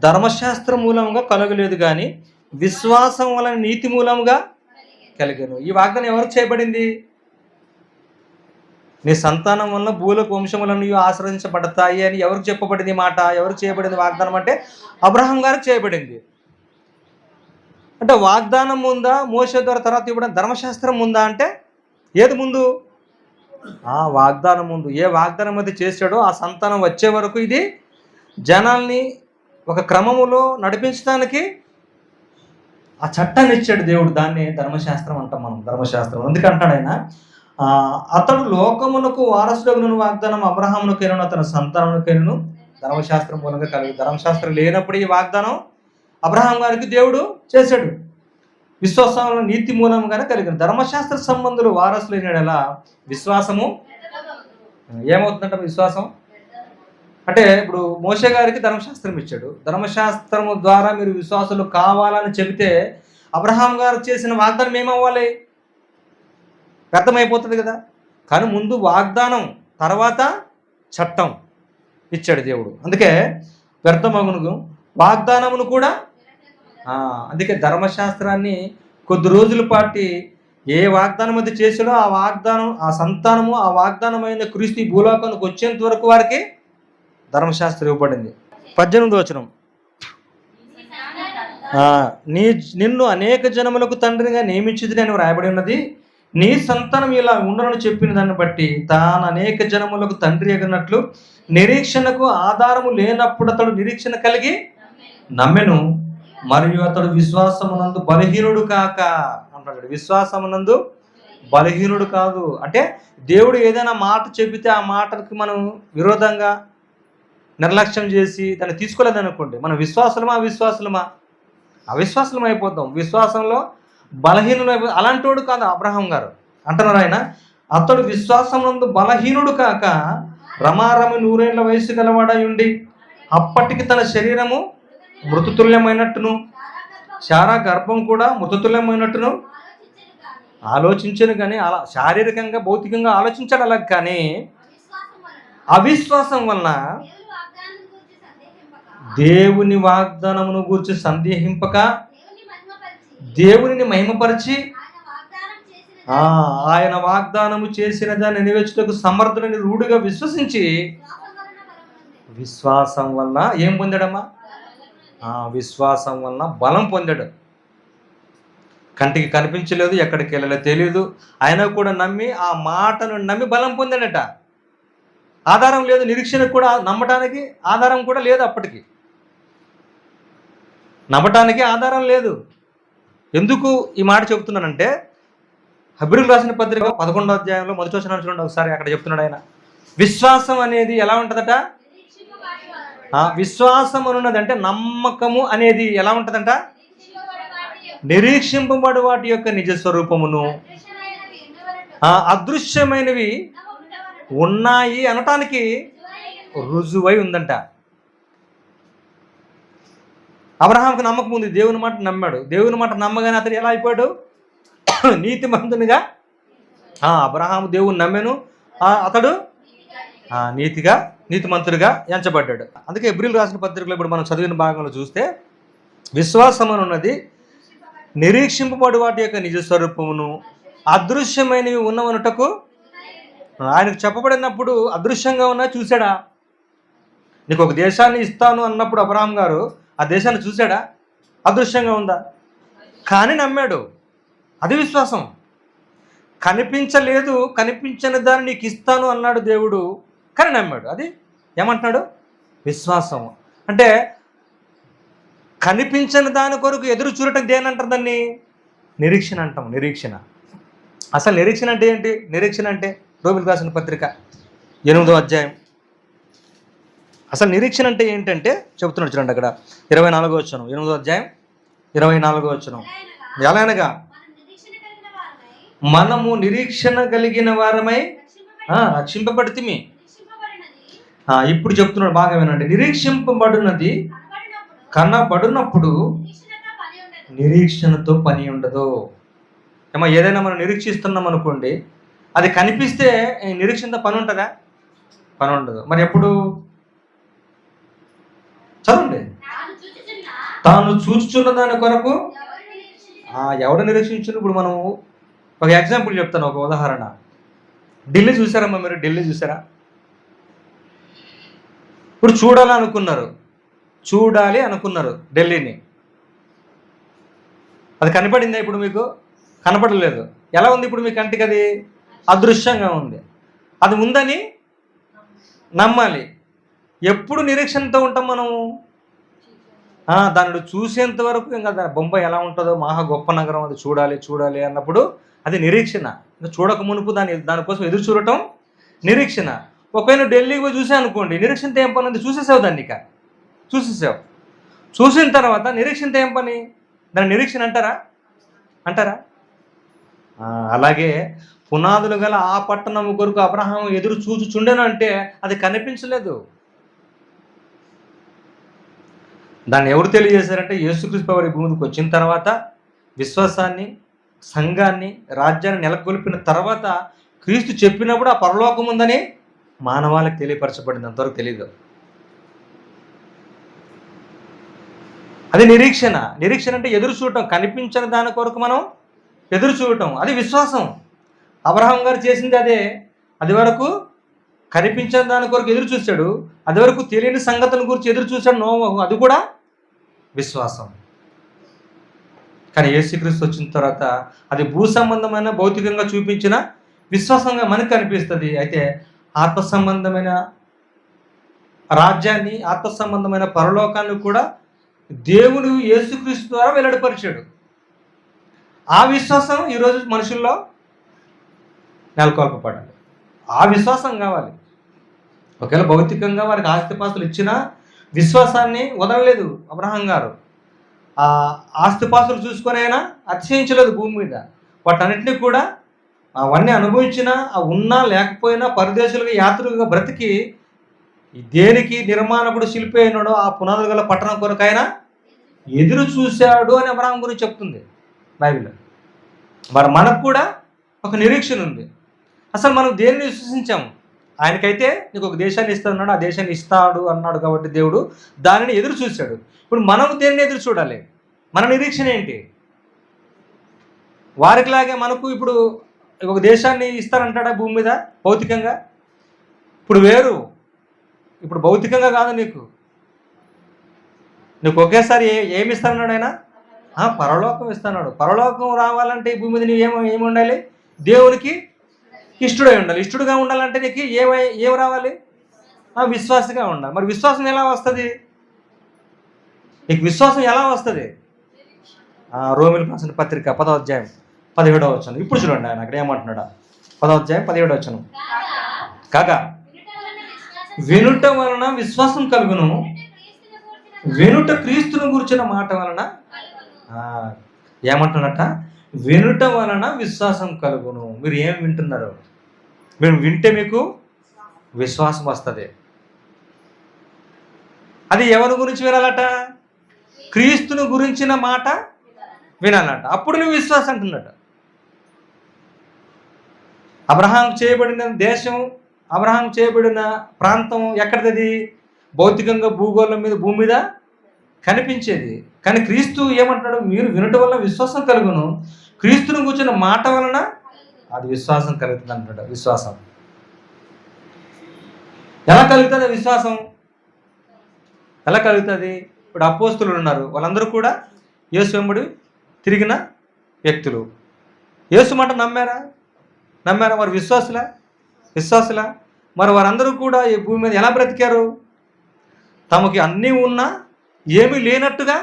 ధర్మశాస్త్ర మూలముగా కలగలేదు, కానీ విశ్వాసం వలన నీతి మూలముగా కలిగను. ఈ వాగ్దానం ఎవరికి చేయబడింది, నీ సంతానం వలన భూలోక వంశములను ఆశ్రయించబడతాయి అని ఎవరికి చెప్పబడింది మాట, ఎవరికి చేయబడింది వాగ్దానం అంటే అబ్రహాం గారికి చేయబడింది. అంటే వాగ్దానం ముందా, మోషే ద్వారా తర్వాత ఇవ్వడం ధర్మశాస్త్రం ముందా అంటే ఏది ముందు, ఆ వాగ్దానం ముందు. ఏ వాగ్దానం అయితే చేశాడో ఆ సంతానం వచ్చే వరకు ఇది జనాల్ని ఒక క్రమములో నడిపించడానికి ఆ చట్టాన్ని ఇచ్చాడు దేవుడు. దాన్ని ధర్మశాస్త్రం అంటాం మనం, ధర్మశాస్త్రం. ఎందుకంటాడు ఆయన, అతడు లోకమునకు వారసుడగునను వాగ్దానం అబ్రహామునకైనను అతని సంతానమునకైనను ధర్మశాస్త్రం మూలంగా కలిగి. ధర్మశాస్త్రం లేనప్పుడు ఈ వాగ్దానం అబ్రహాం గారికి దేవుడు చేశాడు. విశ్వాసంలో నీతి మూలంగానే కలిగిన ధర్మశాస్త్ర సంబంధులు వారసులైన విశ్వాసము ఏమవుతుందంట, విశ్వాసం అంటే ఇప్పుడు మోషే గారికి ధర్మశాస్త్రం ఇచ్చాడు. ధర్మశాస్త్రము ద్వారా మీరు విశ్వాసులు కావాలని చెబితే అబ్రహాం గారు చేసిన వాగ్దానం ఏమవ్వాలి, వ్యర్థమైపోతుంది కదా. కానీ ముందు వాగ్దానం, తర్వాత చట్టం ఇచ్చాడు దేవుడు. అందుకే వ్యర్థమగును వాగ్దానమును కూడా. అందుకే ధర్మశాస్త్రాన్ని కొద్ది రోజుల పాటు ఏ వాగ్దానం అయితే చేశాడో ఆ వాగ్దానం, ఆ సంతానము, ఆ వాగ్దానమైన క్రీస్తు భూలోకానికి వచ్చేంత వరకు వారికి ధర్మశాస్త్రం ఇవ్వబడింది. 18వ వచనం, నిన్ను అనేక జనములకు తండ్రిగా నియమించింది అని రాయబడి ఉన్నది. నీ సంతానం ఇలా ఉండనని చెప్పిన దాన్ని బట్టి తాను అనేక జనములకు తండ్రి ఎగినట్లు నిరీక్షణకు ఆధారము లేనప్పుడు అతడు నిరీక్షణ కలిగి నమ్మెను, మరియు అతడు విశ్వాసమునందు బలహీనుడు కాక అంటాడు. విశ్వాసమునందు బలహీనుడు కాదు అంటే దేవుడు ఏదైనా మాట చెబితే ఆ మాటకి మనం విరోధంగా నిర్లక్ష్యం చేసి దాన్ని తీసుకోలేదనుకోండి, మనం విశ్వాసులమా అవిశ్వాసులం అయిపోతాం. విశ్వాసంలో బలహీనులు అయిపోతాం. అలాంటి వాడు కాదు అబ్రహాం గారు. అంటున్నారు ఆయన, అతడు విశ్వాసమునందు బలహీనుడు కాక రమారమి 100 ఏళ్ల వయసు గలవాడై ఉండి అప్పటికి తన శరీరము మృతతుల్యమైనట్టును శారా గర్భం కూడా మృతతుల్యమైనట్టును ఆలోచించను. కానీ అలా శారీరకంగా భౌతికంగా ఆలోచించాడు అలా. కానీ అవిశ్వాసం వలన దేవుని వాగ్దానమును గూర్చి సందేహింపక దేవునిని మహిమపరిచి ఆయన వాగ్దానము చేసిన దాన్ని నెరవేర్చుటకు సమర్థులని రూఢిగా విశ్వసించి విశ్వాసం వలన ఏం పొందాడమ్మా? విశ్వాసం వలన బలం పొందాడు. కంటికి కనిపించలేదు, ఎక్కడికి వెళ్ళలేదు తెలియదు, అయినా కూడా నమ్మి ఆ మాటను నమ్మి బలం పొందాడట. ఆధారం లేదు, నిరీక్షణకు కూడా నమ్మటానికి ఆధారం కూడా లేదు. అప్పటికి నమ్మటానికి ఆధారం లేదు. ఎందుకు ఈ మాట చెబుతున్నానంటే హెబ్రీయులకు రాసిన పత్రిక 11వ అధ్యాయంలో మొదటి వచనం చూడండి ఒకసారి. అక్కడ చెప్తున్నాడు ఆయన, విశ్వాసం అనేది ఎలా ఉంటుందట? విశ్వాసం అనున్నది అంటే నమ్మకము అనేది ఎలా ఉంటుందంట? నిరీక్షింపబడు వాటి యొక్క నిజ స్వరూపమును అదృశ్యమైనవి ఉన్నాయి అనటానికి రుజువై ఉందంట. అబ్రహాంకు నమ్మకం ఉంది, దేవుని మాట నమ్మాడు. దేవుని మాట నమ్మగానే అతడు ఎలా అయిపోయాడు? నీతిమంతునిగా. అబ్రహాము దేవుని నమ్మాను, అతడు నీతిమంతుడిగా ఎంచబడ్డాడు. అందుకే హెబ్రీయులకు రాసిన పత్రికలో ఇప్పుడు మనం చదివిన భాగంలో చూస్తే విశ్వాసం అనున్నది నిరీక్షింపబడు వాటి యొక్క నిజ స్వరూపమును అదృశ్యమైనవి ఉన్నవనుటకు ఆయనకు చెప్పబడినప్పుడు అదృశ్యంగా ఉన్నా చూశాడా? నీకు ఒక దేశాన్ని ఇస్తాను అన్నప్పుడు అబ్రహాం గారు ఆ దేశాన్ని చూశాడా? అదృశ్యంగా ఉందా? కానీ నమ్మాడు. అది విశ్వాసం. కనిపించలేదు, కనిపించని దాన్ని నీకు ఇస్తాను అన్నాడు దేవుడు, కానీ నమ్మాడు. అది ఏమంటున్నాడు? విశ్వాసం. అంటే కనిపించని దాని కొరకు ఎదురు చూడటం దేనంటారు? దాన్ని నిరీక్షణ అంటాం. నిరీక్షణ. అసలు నిరీక్షణ అంటే ఏంటి? నిరీక్షణ అంటే రోమిలకు రాసిన పత్రిక 8వ అధ్యాయం. అసలు నిరీక్షణ అంటే ఏంటంటే చెబుతున్నాడు చూడండి అక్కడ 24వ వచనం. 8వ అధ్యాయం 24వ వచనం. ఎలానగా మనము నిరీక్షణ కలిగిన వారమై రక్షింపబడితిమి. ఇప్పుడు చెప్తున్నాడు, బాగా వినండి. నిరీక్షింపబడినది కనబడినప్పుడు నిరీక్షణతో పని ఉండదు. ఏమో ఏదైనా మనం నిరీక్షిస్తున్నాం అనుకోండి, అది కనిపిస్తే నిరీక్షణతో పని ఉంటుందా? పని ఉండదు. మరి ఎప్పుడు చదవండి, తాను చూచుచున్న దాని కొరకు ఎవడు నిరీక్షించు. ఇప్పుడు మనం ఒక ఎగ్జాంపుల్ చెప్తాను, ఒక ఉదాహరణ. ఢిల్లీ చూసారమ్మా మీరు? ఢిల్లీ చూసారా? ఇప్పుడు చూడాలి అనుకున్నారు ఢిల్లీని. అది కనపడిందా ఇప్పుడు మీకు? కనపడలేదు. ఎలా ఉంది ఇప్పుడు మీ కంటికి? అది అదృశ్యంగా ఉంది. అది ఉందని నమ్మాలి. ఎప్పుడు నిరీక్షణతో ఉంటాం మనము? దానిని చూసేంత వరకు ఇంకా బొంబాయి ఎలా ఉంటుందో, మహా గొప్ప నగరం, అది చూడాలి అన్నప్పుడు అది నిరీక్షణ. ఇంకా చూడక మునుపు దానికోసం ఎదురు చూడటం నిరీక్షణ. ఒకవేళ ఢిల్లీకి పోయి చూసా అనుకోండి, నిరీక్షణతో ఏం పని ఉంది? చూసేసావు దాన్ని, ఇక చూసేసావు. చూసిన తర్వాత నిరీక్షణతో ఏం పని? దాని నిరీక్షణ అంటారా? అలాగే పునాదులు గల ఆ పట్టణం కొరకు అబ్రహాము ఎదురు చూచుచుండెను అంటే అది కనిపించలేదు. దాన్ని ఎవరు తెలియజేశారంటే యేసుక్రీస్తు వారి భూమికి వచ్చిన తర్వాత విశ్వాసాన్ని, సంఘాన్ని, రాజ్యాన్ని నెలకొల్పిన తర్వాత క్రీస్తు చెప్పినప్పుడు ఆ పరలోకం ఉందని మానవాళికి తెలియపరచబడింది. అంతవరకు తెలియదు. అది నిరీక్షణ. నిరీక్షణ అంటే ఎదురు చూడటం, కనిపించని దాని కొరకు మనం ఎదురు చూడటం. అది విశ్వాసం. అబ్రహాం గారు చేసింది అదే. అది వరకు కనిపించని దాని కొరకు ఎదురు చూశాడు, అది వరకు తెలియని సంగతుల గురించి ఎదురు చూశాడు నోవహు. అది కూడా విశ్వాసం. కానీ యేసుక్రీస్తు వచ్చిన తర్వాత అది భూ సంబంధమైన భౌతికంగా చూపించిన విశ్వాసంగా మనకు కనిపిస్తుంది. అయితే ఆత్మ సంబంధమైన రాజ్యాన్ని, ఆత్మ సంబంధమైన పరలోకాన్ని కూడా దేవుడు యేసుక్రీస్తు ద్వారా వెల్లడిపరిచాడు. ఆ విశ్వాసం ఈరోజు మనుషుల్లో నెలకొల్పబడాలి. ఆ విశ్వాసం కావాలి. ఒకవేళ భౌతికంగా వారికి ఆస్తిపాస్తులు ఇచ్చినా విశ్వాసాన్ని వదలలేదు అబ్రహాం గారు. ఆ ఆస్తిపాస్తులు చూసుకొని అయినా అతిశయించలేదు భూమి మీద. వాటన్నిటినీ కూడా అవన్నీ అనుభవించినా, ఆ ఉన్నా లేకపోయినా పరదేశులుగా యాత్రికులుగా బ్రతికి దేనికి నిర్మాణకుడు శిల్పి అయినాడో ఆ పునాదులు గల పట్టణం కొరకైనా ఎదురు చూశాడు అని అబ్రహాం గురించి చెప్తుంది బైబిల్. మరి మనకు కూడా ఒక నిరీక్షణ ఉంది. అసలు మనం దేనిని విశ్వసించాము? ఆయనకైతే నీకు ఒక దేశాన్ని ఇస్తాడు, ఆ దేశాన్ని ఇస్తాడు అన్నాడు కాబట్టి దేవుడు దానిని ఎదురు చూశాడు. ఇప్పుడు మనం దేనిని ఎదురు చూడాలి? మన నిరీక్షణ ఏంటి? వారికిలాగే మనకు ఇప్పుడు ఒక దేశాన్ని ఇస్తారంటాడా భూమి మీద భౌతికంగా? ఇప్పుడు వేరు, ఇప్పుడు భౌతికంగా కాదు, నీకు ఒకేసారి ఏమి ఇస్తానన్నాడు ఆయన? పరలోకం ఇస్తాడు. పరలోకం రావాలంటే ఈ భూమి మీద నువ్వు ఏమి ఉండాలి? దేవునికి ఇష్టడై ఉండాలి. ఇష్టడుగా ఉండాలంటే నీకు ఏమి రావాలి? విశ్వాసగా ఉండాలి. మరి విశ్వాసం ఎలా వస్తుంది? నీకు విశ్వాసం ఎలా వస్తుంది? రోమిలకు రాసిన పత్రిక 10వ అధ్యాయం 17వ వచనం. ఇప్పుడు చూడండి ఆయన అక్కడ ఏమంటున్నాడా? 10వ అధ్యాయం 17వ వచనం. కాగా వినుట వలన విశ్వాసం కలుగును, వినుట క్రీస్తును గురించిన మాట వలన ఏమంటున్నట్ట? వినుట వలన విశ్వాసం కలుగును. మీరు ఏం వింటున్నారు? మీరు వింటే మీకు విశ్వాసం వస్తుంది. అది ఎవరి గురించి వినాలట? క్రీస్తును గురించిన మాట వినాలట. అప్పుడు నువ్వు విశ్వాసం అంటున్నట్టు. అబ్రహాం చేయబడిన దేశం, అబ్రహాం చేయబడిన ప్రాంతం ఎక్కడిది? భౌతికంగా భూగోళం మీద, భూమి మీద కనిపించేది. కానీ క్రీస్తు ఏమంటున్నాడు? మీరు వినటం వల్ల విశ్వాసం కలుగును, క్రీస్తును కూర్చున్న మాట వలన అది విశ్వాసం కలుగుతుంది అంటున్నాడు. విశ్వాసం ఎలా కలుగుతుంది? విశ్వాసం ఎలా కలుగుతుంది? ఇప్పుడు అపోస్తులు ఉన్నారు, వాళ్ళందరూ కూడా యేసు వెంబడి తిరిగిన వ్యక్తులు. యేసు మాట నమ్మారా? మరి విశ్వాసులా? మరి వారందరూ కూడా ఈ భూమి మీద ఎలా బ్రతికారు? తమకి అన్నీ ఉన్నా ఏమీ లేనట్టుగా,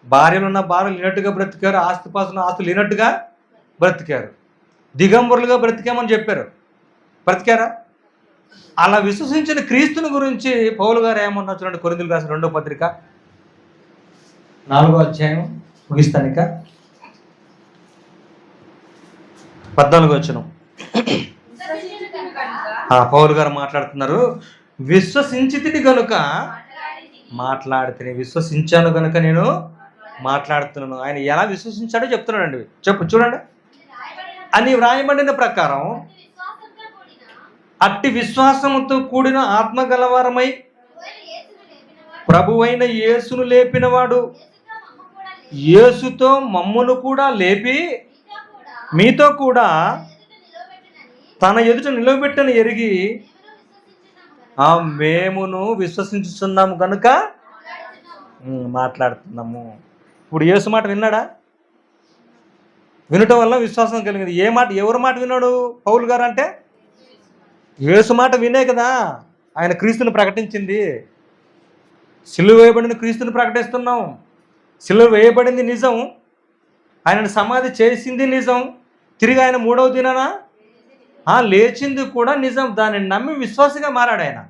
భార్యలున్న భార్యలు లేనట్టుగా బ్రతికారు, ఆస్తిపాస్తున్న ఆస్తులు లేనట్టుగా బ్రతికారు, దిగంబరులుగా బ్రతికామని చెప్పారు. బ్రతికారా? అలా విశ్వసించిన క్రీస్తుని గురించి పౌలు గారు ఏమన్నా చూడండి. కొరింథీయులకు రాసిన 2వ పత్రిక 4వ అధ్యాయం ముగిస్తానిక 14వ వచనం. పౌలు గారు మాట్లాడుతున్నారు. విశ్వసించితిని గనుక మాట్లాడితే, విశ్వసించాను కనుక నేను మాట్లాడుతున్నాను. ఆయన ఎలా విశ్వసించాడో చెప్తున్నాడండి. చూడండి. అని వ్రాయబడిన ప్రకారం అట్టి విశ్వాసముతో కూడిన ఆత్మ గలవారమై ప్రభువైన యేసును లేపినవాడు యేసుతో మమ్మును కూడా లేపి మీతో కూడా తన ఎదుట నిలబెట్టని ఎరిగి మేమును విశ్వసించుతున్నాము కనుక మాట్లాడుతున్నాము. ఇప్పుడు యేసు మాట విన్నాడా? వినటం వల్ల విశ్వాసం కలిగింది. ఏ మాట, ఎవరి మాట విన్నాడు పౌలు గారు అంటే? యేసు మాట వినే కదా ఆయన క్రీస్తుని ప్రకటించింది. సిలువ వేయబడిన క్రీస్తుని ప్రకటిస్తున్నాం. సిలువ వేయబడింది నిజం, ఆయనను సమాధి చేసింది నిజం, తిరిగి ఆయన 3వ దినాన లేచింది కూడా నిజం. దాన్ని నమ్మి విశ్వాసగా మారాడు ఆయన.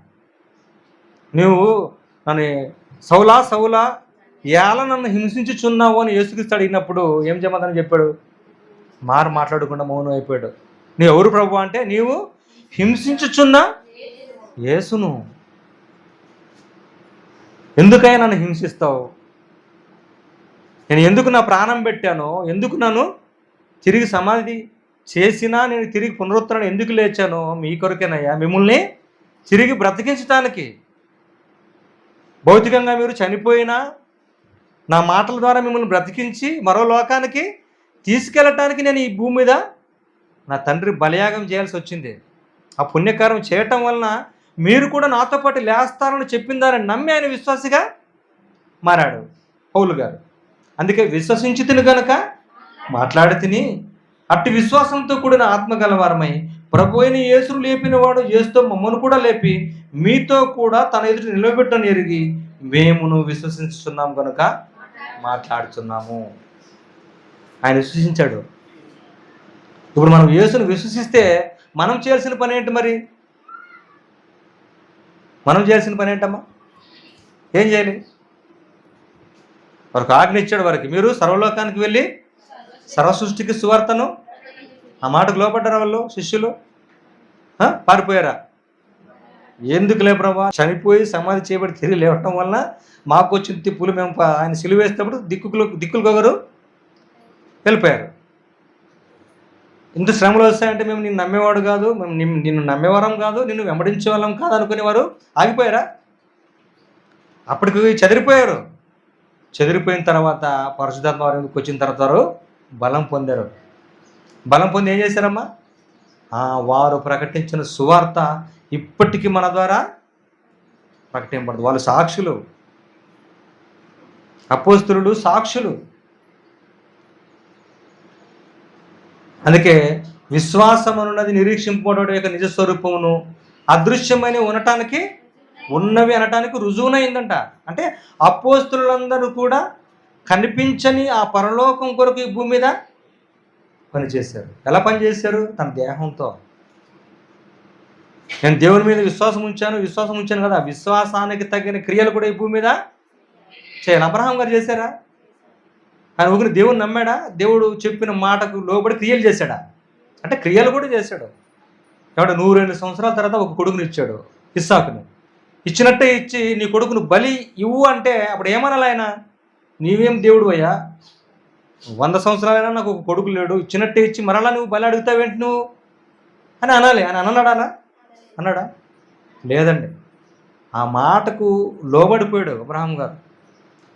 నువ్వు నన్ను సౌలా ఎలా నన్ను హింసించుచున్నావు అని యేసుక్రీస్తు అడిగినప్పుడు ఏం చేయమని చెప్పాడు? మాట్లాడకుండా మౌనం అయిపోయాడు. నువ్వు ఎవరు ప్రభు అంటే, నీవు హింసించుచున్న యేసును. ఎందుకైనా నన్ను హింసిస్తావు? నేను ఎందుకు నా ప్రాణం పెట్టానో, ఎందుకు నన్ను తిరిగి సమాధి చేసినా, నేను తిరిగి పునరుద్ధరణ ఎందుకు లేచానో మీ కొరకేనయ్యా, మిమ్మల్ని తిరిగి బ్రతికించటానికి. భౌతికంగా మీరు చనిపోయినా నా మాటల ద్వారా మిమ్మల్ని బ్రతికించి మరో లోకానికి తీసుకెళ్ళటానికి నేను ఈ భూమి మీద నా తండ్రి బలియాగం చేయాల్సి వచ్చింది. ఆ పుణ్యకార్యం చేయటం వలన మీరు కూడా నాతో పాటు లేస్తారని చెప్పిందారని నమ్మి ఆయన విశ్వాసిగా మారాడు పౌలు గారు. అందుకే విశ్వసించి తిని గనుక మాట్లాడి తిని అట్టి విశ్వాసంతో కూడిన ఆత్మ గలవారమై ప్రభు అయిన యేసును లేపిన వాడు యేసుతో మమ్మను కూడా లేపి మీతో కూడా తన ఎదుట నిలబెట్టని ఎరిగి మేమును విశ్వసిస్తున్నాం కనుక మాట్లాడుతున్నాము. ఆయన విశ్వసించాడు. ఇప్పుడు మనం యేసును విశ్వసిస్తే మనం చేయాల్సిన పని ఏంటి? మరి మనం చేయాల్సిన పని ఏంటమ్మా? ఏం చేయాలి? వారికి ఆజ్ఞ ఇచ్చాడు, వారికి మీరు సర్వలోకానికి వెళ్ళి సర్వసృష్టికి సువార్తను. ఆ మాటకు లోపడ్డారా వాళ్ళు శిష్యులు? పారిపోయారా? ఎందుకులే ప్రభా, చనిపోయి సమాధి చేయబడి తిరిగి లేవటం వలన మాకు వచ్చిన తిప్పులు, మేము ఆయన సిలువ వేసేటప్పుడు దిక్కులు వెళ్ళిపోయారు. ఇంత శ్రమలు వస్తాయంటే మేము నిన్ను నమ్మేవాడు కాదు, మేము నిన్ను నమ్మేవారం కాదు, నిన్ను వెంబడించే వాళ్ళం కాదు అనుకునేవారు ఆగిపోయారా? అప్పటికి చెదిరిపోయారు. చెదిరిపోయిన తర్వాత పరిశుద్ధాత్మ వారికి వచ్చిన తర్వాత వారు బలం పొందారు. బలం పొంది ఏం చేశారమ్మా? వారు ప్రకటించిన సువార్త ఇప్పటికీ మన ద్వారా ప్రకటింపబడదు. వాళ్ళు సాక్షులు, అపోస్తలులు సాక్షులు. అందుకే విశ్వాసం అన్నది నిరీక్షింపబడే యొక్క నిజ స్వరూపమును అదృశ్యమైన ఉన్నవి అనటానికి రుజువునైందంట. అంటే అపోస్తలులందరూ కూడా కనిపించని ఆ పరలోకం కొరకు ఈ భూమి మీద పనిచేశారు. ఎలా పనిచేశారు? తన దేహంతో. నేను దేవుని మీద విశ్వాసం ఉంచాను కదా, విశ్వాసానికి తగిన క్రియలు కూడా ఈ భూమి మీద చేయాలి. అబ్రహాం గారు చేశారా? ఆయన ఊరికి దేవుని నమ్మాడా? దేవుడు చెప్పిన మాటకు లోబడి క్రియలు చేశాడా? అంటే క్రియలు కూడా చేశాడు. కాబట్టి 102 సంవత్సరాల తర్వాత ఒక కొడుకుని ఇచ్చాడు, ఇస్సాకుని. ఇచ్చినట్టే ఇచ్చి నీ కొడుకును బలి ఇవ్వు అంటే అప్పుడు ఏమనాలి ఆయన? నీవేం దేవుడు అయ్యా, 100 సంవత్సరాలైనా నాకు ఒక కొడుకు లేడు, ఇచ్చినట్టే ఇచ్చి మరలా నువ్వు బలి అడుగుతావేంటి నువ్వు అని అనాలి. ఆయన అన్నాడా? లేదండి. ఆ మాటకు లోబడిపోయాడు అబ్రహాం గారు.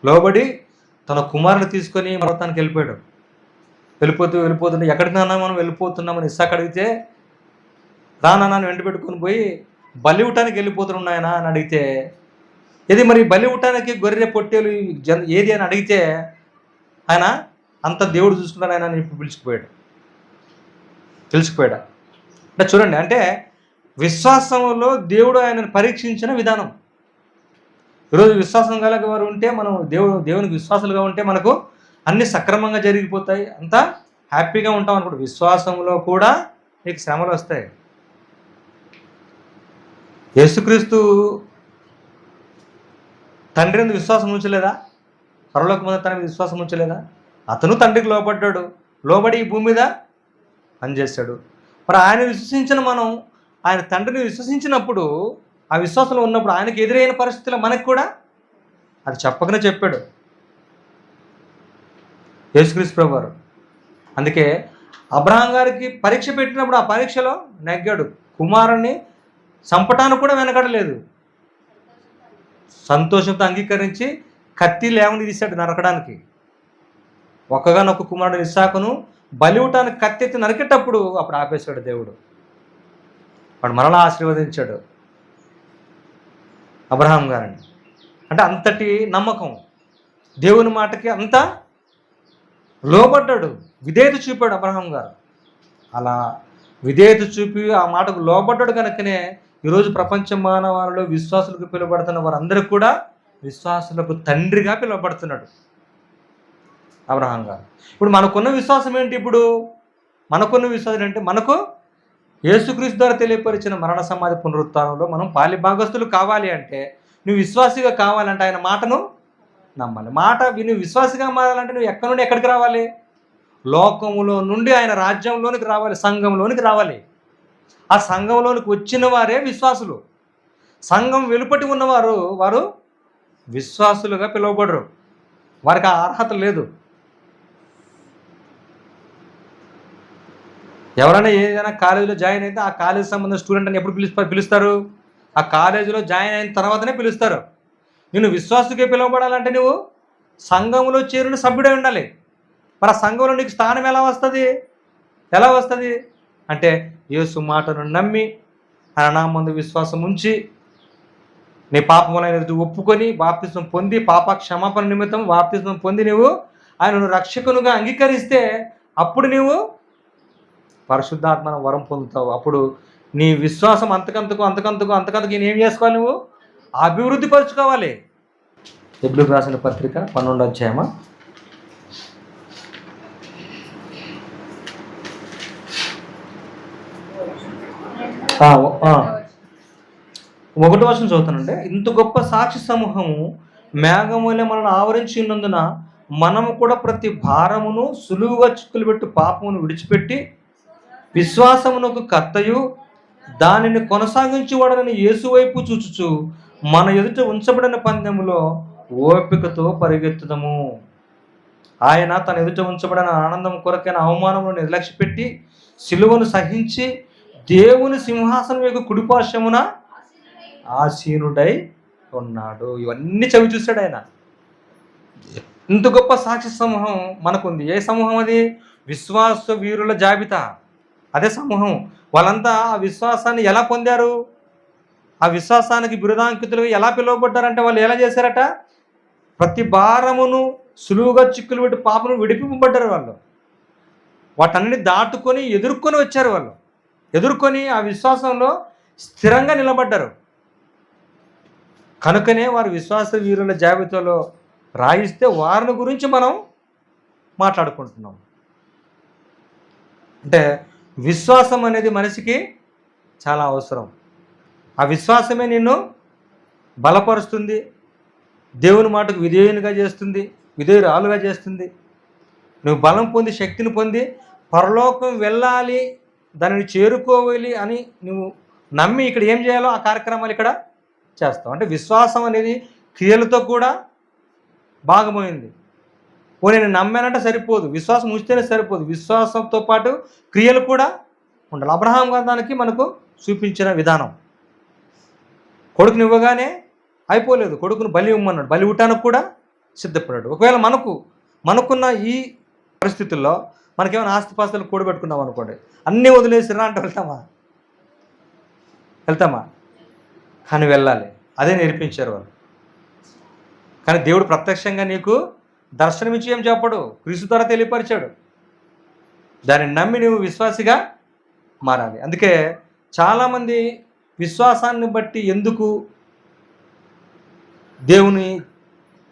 లోబడి తన కుమారుని తీసుకొని పర్వతానికి వెళ్ళిపోయాడు. వెళ్ళిపోతుంటే ఎక్కడికి నాన్న మనం వెళ్ళిపోతున్నామని ఇస్సాకు అడిగితే, నాన్న వెంట పెట్టుకొని పోయి బలి ఇవ్వటానికి వెళ్ళిపోతున్నాయన అని అడిగితే, ఇది మరి బలి ఇవ్వటానికి గొర్రె పొట్టేలు ఏది అని అడిగితే ఆయన అంత దేవుడు చూసుకుంటాను ఆయన ఇప్పుడు పిలిచిపోయాడు. అంటే చూడండి, అంటే విశ్వాసంలో దేవుడు ఆయనను పరీక్షించిన విధానం. ఈరోజు విశ్వాసం కలగ వారు ఉంటే, మనం దేవునికి విశ్వాసులుగా ఉంటే మనకు అన్ని సక్రమంగా జరిగిపోతాయి, అంతా హ్యాపీగా ఉంటాం అనుకుంటు. విశ్వాసంలో కూడా నీకు శ్రమలు వస్తాయి. యేసుక్రీస్తు తండ్రి మీద విశ్వాసం ఉంచలేదా? పరలోకమందు తన మీద విశ్వాసం ఉంచలేదా? అతను తండ్రికి లోబడ్డాడు, లోబడి ఈ భూమి మీద పనిచేశాడు. మరి ఆయన విశ్వసించిన మనం ఆయన తండ్రిని విశ్వసించినప్పుడు, ఆ విశ్వాసంలో ఉన్నప్పుడు ఆయనకు ఎదురైన పరిస్థితుల్లో మనకు కూడా అది చెప్పకనే చెప్పాడు యేసుక్రీస్తు ప్రభువారు. అందుకే అబ్రహాం గారికి పరీక్ష పెట్టినప్పుడు ఆ పరీక్షలో నెగ్గాడు. కుమారుణ్ణి చంపటానికి కూడా వెనకడలేదు. సంతోషంతో అంగీకరించి కత్తి లేవని తీశాడు నరకడానికి. ఒక్కగానొక్క కుమారుడు ఇస్సాకును బలి ఇవ్వటానికి కత్తి ఎత్తి నరికేటప్పుడు అప్పుడు ఆపేశాడు దేవుడు. వాడు మరలా ఆశీర్వదించాడు అబ్రహాం గారిని. అంటే అంతటి నమ్మకం దేవుని మాటకి, అంత లోబడ్డాడు, విధేయత చూపాడు అబ్రహాం గారు. అలా విధేయత చూపి ఆ మాటకు లోబడ్డాడు కనుకనే ఈరోజు ప్రపంచ మానవాళిలో విశ్వాసులకు పిలువబడుతున్న వారందరికీ కూడా విశ్వాసులకు తండ్రిగా పిలువబడుతున్నాడు అబ్రహాం గారు. ఇప్పుడు మనకున్న విశ్వాసం ఏంటి? ఇప్పుడు మనకున్న విశ్వాసం ఏంటి? మనకు యేసుక్రీస్తు ద్వారా తెలియపరిచిన మరణ సమాధి పునరుత్థానంలో మనం పాలి భాగస్తులు కావాలి అంటే, నువ్వు విశ్వాసిగా కావాలంటే ఆయన మాటను నమ్మాలి. మాట విని విశ్వాసిగా మారాలంటే నువ్వు ఎక్కడి నుండి ఎక్కడికి రావాలి? లోకములో నుండి ఆయన రాజ్యంలోనికి రావాలి, సంఘంలోనికి రావాలి. ఆ సంఘంలోనికి వచ్చిన వారే విశ్వాసులు. సంఘం వెలుపటి ఉన్నవారు వారు విశ్వాసులుగా పిలువబడరు, వారికి ఆ అర్హత లేదు. ఎవరైనా ఏదైనా కాలేజీలో జాయిన్ అయితే ఆ కాలేజీ సంబంధించిన స్టూడెంట్ అని ఎప్పుడు పిలుస్తారు? ఆ కాలేజీలో జాయిన్ అయిన తర్వాతనే పిలుస్తారు. నేను విశ్వాసుగా పిలువబడాలంటే నువ్వు సంఘంలో చేరిన సభ్యుడై ఉండాలి. మరి ఆ సంఘంలో నీకు స్థానం ఎలా వస్తుంది అంటే యేసు మాటను నమ్మి ఆయన నామందు విశ్వాసం ఉంచి నీ పాపములైన ఒప్పుకొని బాప్తిస్మం పొంది, పాప క్షమాపణ నిమిత్తం బాప్తిస్మం పొంది నువ్వు ఆయనను రక్షకునుగా అంగీకరిస్తే అప్పుడు నీవు పరిశుద్ధాత్మ వరం పొందుతావు. అప్పుడు నీ విశ్వాసం అంతకంతకు ఏం చేసుకోవాలి? నువ్వు అభివృద్ధి పరుచుకోవాలి. హెబ్రీయులకు రాసిన పత్రిక 12వ అధ్యాయమా 1వ వచనం చదువుతానండి. ఇంత గొప్ప సాక్షి సమూహము మేఘములే మనల్ని ఆవరించి ఉన్నందున మనము కూడా ప్రతి భారమును సులువుగా చిక్కులు పెట్టి పాపమును విడిచిపెట్టి విశ్వాసమునకు కర్తయు దానిని కొనసాగించువాడని యేసు వైపు చూచుచు మన ఎదుట ఉంచబడిన పందెములో ఓపికతో పరిగెత్తుదము. ఆయన తన ఎదుట ఉంచబడిన ఆనందం కొరకైన అవమానములను నిర్లక్ష్యపెట్టి సిలువను సహించి దేవుని సింహాసనం యొక్క కుడిపార్శ్వమున ఆసీనుడై ఉన్నాడు. ఇవన్నీ చవి చూశాడు ఆయన. ఇంత గొప్ప సాక్షి సమూహం మనకుంది. ఏ సమూహం అది? విశ్వాస వీరుల జాబితా. అదే సమూహం. వాళ్ళంతా ఆ విశ్వాసాన్ని ఎలా పొందారు? ఆ విశ్వాసానికి బిరుదాంకితులుగా ఎలా పిలువబడ్డారంటే వాళ్ళు ఎలా చేశారట? ప్రతి భారమును సులువుగా చిక్కులు పెట్టి పాపను విడిపింపబడ్డారు వాళ్ళు. వాటన్ని దాటుకొని ఎదుర్కొని వచ్చారు. వాళ్ళు ఎదుర్కొని ఆ విశ్వాసంలో స్థిరంగా నిలబడ్డారు. కనుకనే వారు విశ్వాస వీరుల జాబితాలో రాయిస్తే వారిని గురించి మనం మాట్లాడుకుంటున్నాం. అంటే విశ్వాసం అనేది మనిషికి చాలా అవసరం. ఆ విశ్వాసమే నిన్ను బలపరుస్తుంది, దేవుని మాటకు విధేయునిగా చేస్తుంది, విధేయురాలుగా చేస్తుంది. నువ్వు బలం పొంది శక్తిని పొంది పరలోకం వెళ్ళాలి, దానిని చేరుకోవాలి అని నువ్వు నమ్మి ఇక్కడ ఏం చేయాలో ఆ కార్యక్రమాలు ఇక్కడ చేస్తావు. అంటే విశ్వాసం అనేది క్రియలతో కూడా భాగమైంది. నేను నమ్మానంటే సరిపోదు, విశ్వాసం ఉంచితేనే సరిపోదు, విశ్వాసంతో పాటు క్రియలు కూడా ఉండాలి. అబ్రహాం గ్రంథానికి మనకు చూపించిన విధానం, కొడుకుని ఇవ్వగానే అయిపోలేదు, కొడుకును బలి ఇవ్వమన్నాడు, బలి ఇవ్వటానికి కూడా సిద్ధపడ్డాడు. ఒకవేళ మనకున్న ఈ పరిస్థితుల్లో మనకేమైనా ఆస్తిపాస్తులు కూడబెట్టుకున్నాం అనుకోండి, అన్నీ వదిలేసిరా అంటే వెళ్తామా? కానీ వెళ్ళాలి. అదే నేర్పించారు వాళ్ళు. కానీ దేవుడు ప్రత్యక్షంగా నీకు దర్శనమిచ్చి ఏం చెప్పడు, క్రీస్తు ద్వారా తెలియపరిచాడు. దాన్ని నమ్మి నువ్వు విశ్వాసిగా మారాలి. అందుకే చాలామంది విశ్వాసాన్ని బట్టి ఎందుకు దేవుని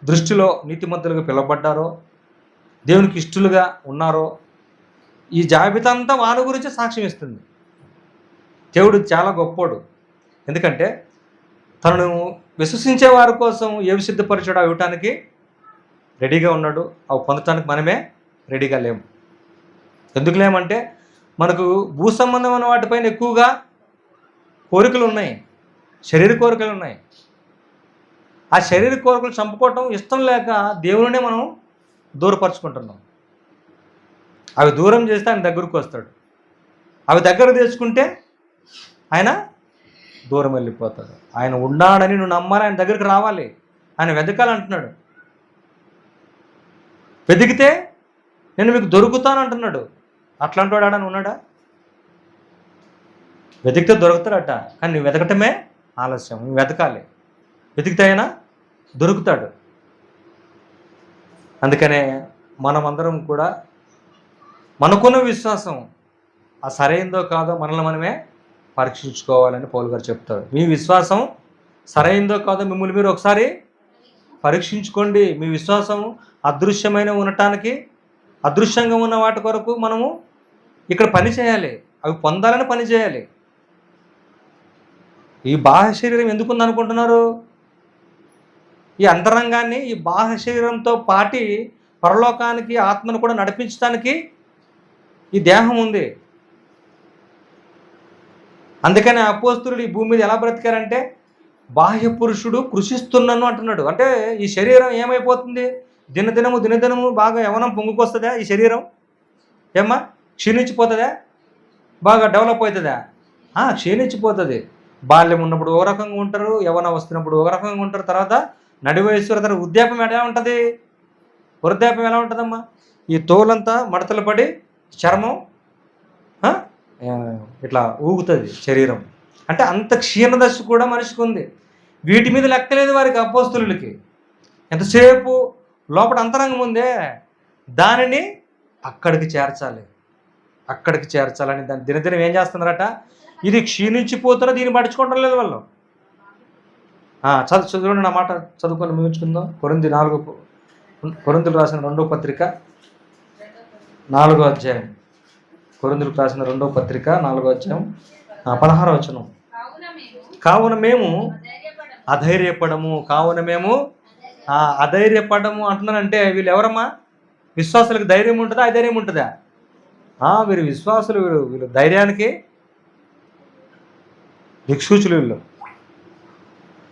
దృష్టిలో నీతిమంతులుగా పిలువబడ్డారో, దేవునికి ఇష్టలుగా ఉన్నారో, ఈ జాబితా అంతా వారి గురించి సాక్ష్యం ఇస్తుంది. దేవుడు చాలా గొప్పోడు. ఎందుకంటే తనను విశ్వసించే వారి కోసం ఏవి సిద్ధపరిచాడో ఇవ్వటానికి రెడీగా ఉన్నాడు. అవి పొందటానికి మనమే రెడీగా లేము. ఎందుకు లేమంటే మనకు భూ సంబంధమైన వాటిపైన ఎక్కువగా కోరికలు ఉన్నాయి, శరీర కోరికలు ఉన్నాయి. ఆ శరీర కోరికలు చంపుకోవటం ఇష్టం లేక దేవుడినే మనం దూరపరుచుకుంటున్నాం. అవి దూరం చేస్తే ఆయన దగ్గరకు వస్తాడు, అవి దగ్గర తెచ్చుకుంటే ఆయన దూరం వెళ్ళిపోతాడు. ఆయన ఉన్నాడని నువ్వు నమ్మాలి, ఆయన దగ్గరికి రావాలి, ఆయన వెతకాలంటున్నాడు. వెతికితే నేను మీకు దొరుకుతాను అంటున్నాడు. అట్లాంటి వాడు ఆడని ఉన్నాడా? వెతికితే దొరుకుతాడట, కానీ నువ్వు వెతకటమే ఆలస్యం. నువ్వు వెతకాలి, వెతికితే అయినా దొరుకుతాడు. అందుకనే మనమందరం కూడా మనకున్న విశ్వాసం ఆ సరైందో కాదో మనల్ని మనమే పరీక్షించుకోవాలని పౌలు గారు చెప్తారు. మీ విశ్వాసం సరైందో కాదో మిమ్మల్ని మీరు ఒకసారి పరీక్షించుకోండి. మీ విశ్వాసం అదృశ్యమైన ఉండటానికి, అదృశ్యంగా ఉన్న వాటి కొరకు మనము ఇక్కడ పని చేయాలి, అవి పొందాలని పని చేయాలి. ఈ బాహ్య శరీరం ఎందుకుంది అనుకుంటున్నారు? ఈ అంతరంగాన్ని ఈ బాహ్య శరీరంతో పాటి పరలోకానికి ఆత్మను కూడా నడిపించడానికి ఈ దేహం ఉంది. అందుకని అపోస్తులుడు ఈ భూమి మీద ఎలా బ్రతికారంటే బాహ్య పురుషుడు కృషిస్తున్నాను అంటున్నాడు. అంటే ఈ శరీరం ఏమైపోతుంది? దినదినము బాగా యవనం పొంగుకొస్తుందా? ఈ శరీరం ఏమ్మా క్షీణించిపోతుందా? బాగా డెవలప్ అవుతుందా? క్షీణించిపోతుంది. బాల్యం ఉన్నప్పుడు ఒక రకంగా ఉంటారు, యవనం వస్తున్నప్పుడు ఒక రకంగా ఉంటారు, తర్వాత నడి వయసు తర్వాత వృద్ధాప్యం ఎలా ఉంటుంది? వృద్ధాప్యం ఎలా ఉంటుందమ్మా? ఈ తోలంతా మడతలు పడి చర్మం ఇట్లా ఊగుతుంది శరీరం. అంటే అంత క్షీణదశ కూడా మనిషికి ఉంది. వీటి మీద లెక్కలేదు వారికి, అపోస్తులులకి. ఎంతసేపు లోపల అంతరంగం ఉందే, దానిని అక్కడికి చేర్చాలి, అక్కడికి చేర్చాలని దాన్ని దినదినం ఏం చేస్తున్నారట, ఇది క్షీణించిపోతున్నా దీన్ని పట్టించుకోవడం లేదు వాళ్ళు. చదువుకోండి, నా మాట చదువుకొని ముగించుకుందాం. కొరింథీయులకు రాసిన 2వ పత్రిక 4వ అధ్యాయం. కొరింథీయులకు రాసిన 2వ పత్రిక 4వ అధ్యాయం 16వ వచనం. కావున మేము అధైర్యపడము. అధైర్యపడము అంటున్నానంటే వీళ్ళు ఎవరమ్మా? విశ్వాసులకు ధైర్యం ఉంటుందా, అధైర్యం ఉంటుందా? వీరు విశ్వాసులు, వీళ్ళు ధైర్యానికి దిక్సూచులు, వీళ్ళు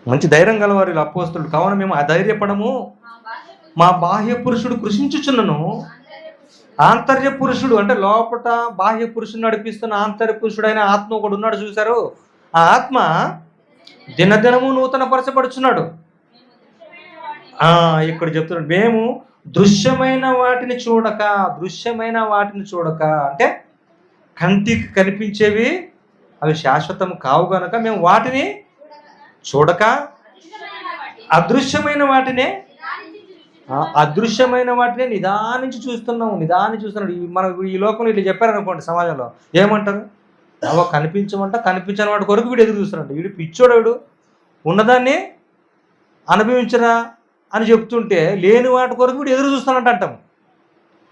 మంచి ధైర్యం గలవారు, వీళ్ళు అపోస్తలులు. కావున మేము అధైర్యపడము, మా బాహ్య పురుషుడు కృషించుచున్నను, ఆంతర్య పురుషుడు అంటే లోపట బాహ్య పురుషుడు నడిపిస్తున్న ఆంతర్య పురుషుడైన ఆత్మ ఒకడు ఉన్నాడు, చూశారు? ఆ ఆత్మ దినదినము నూతన పరచబడుచున్నాడు. ఇక్కడ చెప్తున్నాడు, మేము దృశ్యమైన వాటిని చూడక అంటే కంటికి కనిపించేవి అవి శాశ్వతం కావు కనుక మేము వాటిని చూడక అదృశ్యమైన వాటినే నిదానించి చూస్తున్నాము. మనం ఈ లోకంలో ఇట్లా చెప్పారనుకోండి, సమాజంలో ఏమంటారు? కనిపించని వాడి కొరకు వీడు ఎదురు చూస్తున్నాడు, వీడు పిచ్చోడు, వీడు ఉన్నదాన్ని అనుభవించరా అని చెప్తుంటే లేని వాటి కొరకు వీడు ఎదురు చూస్తానంట అంటాం.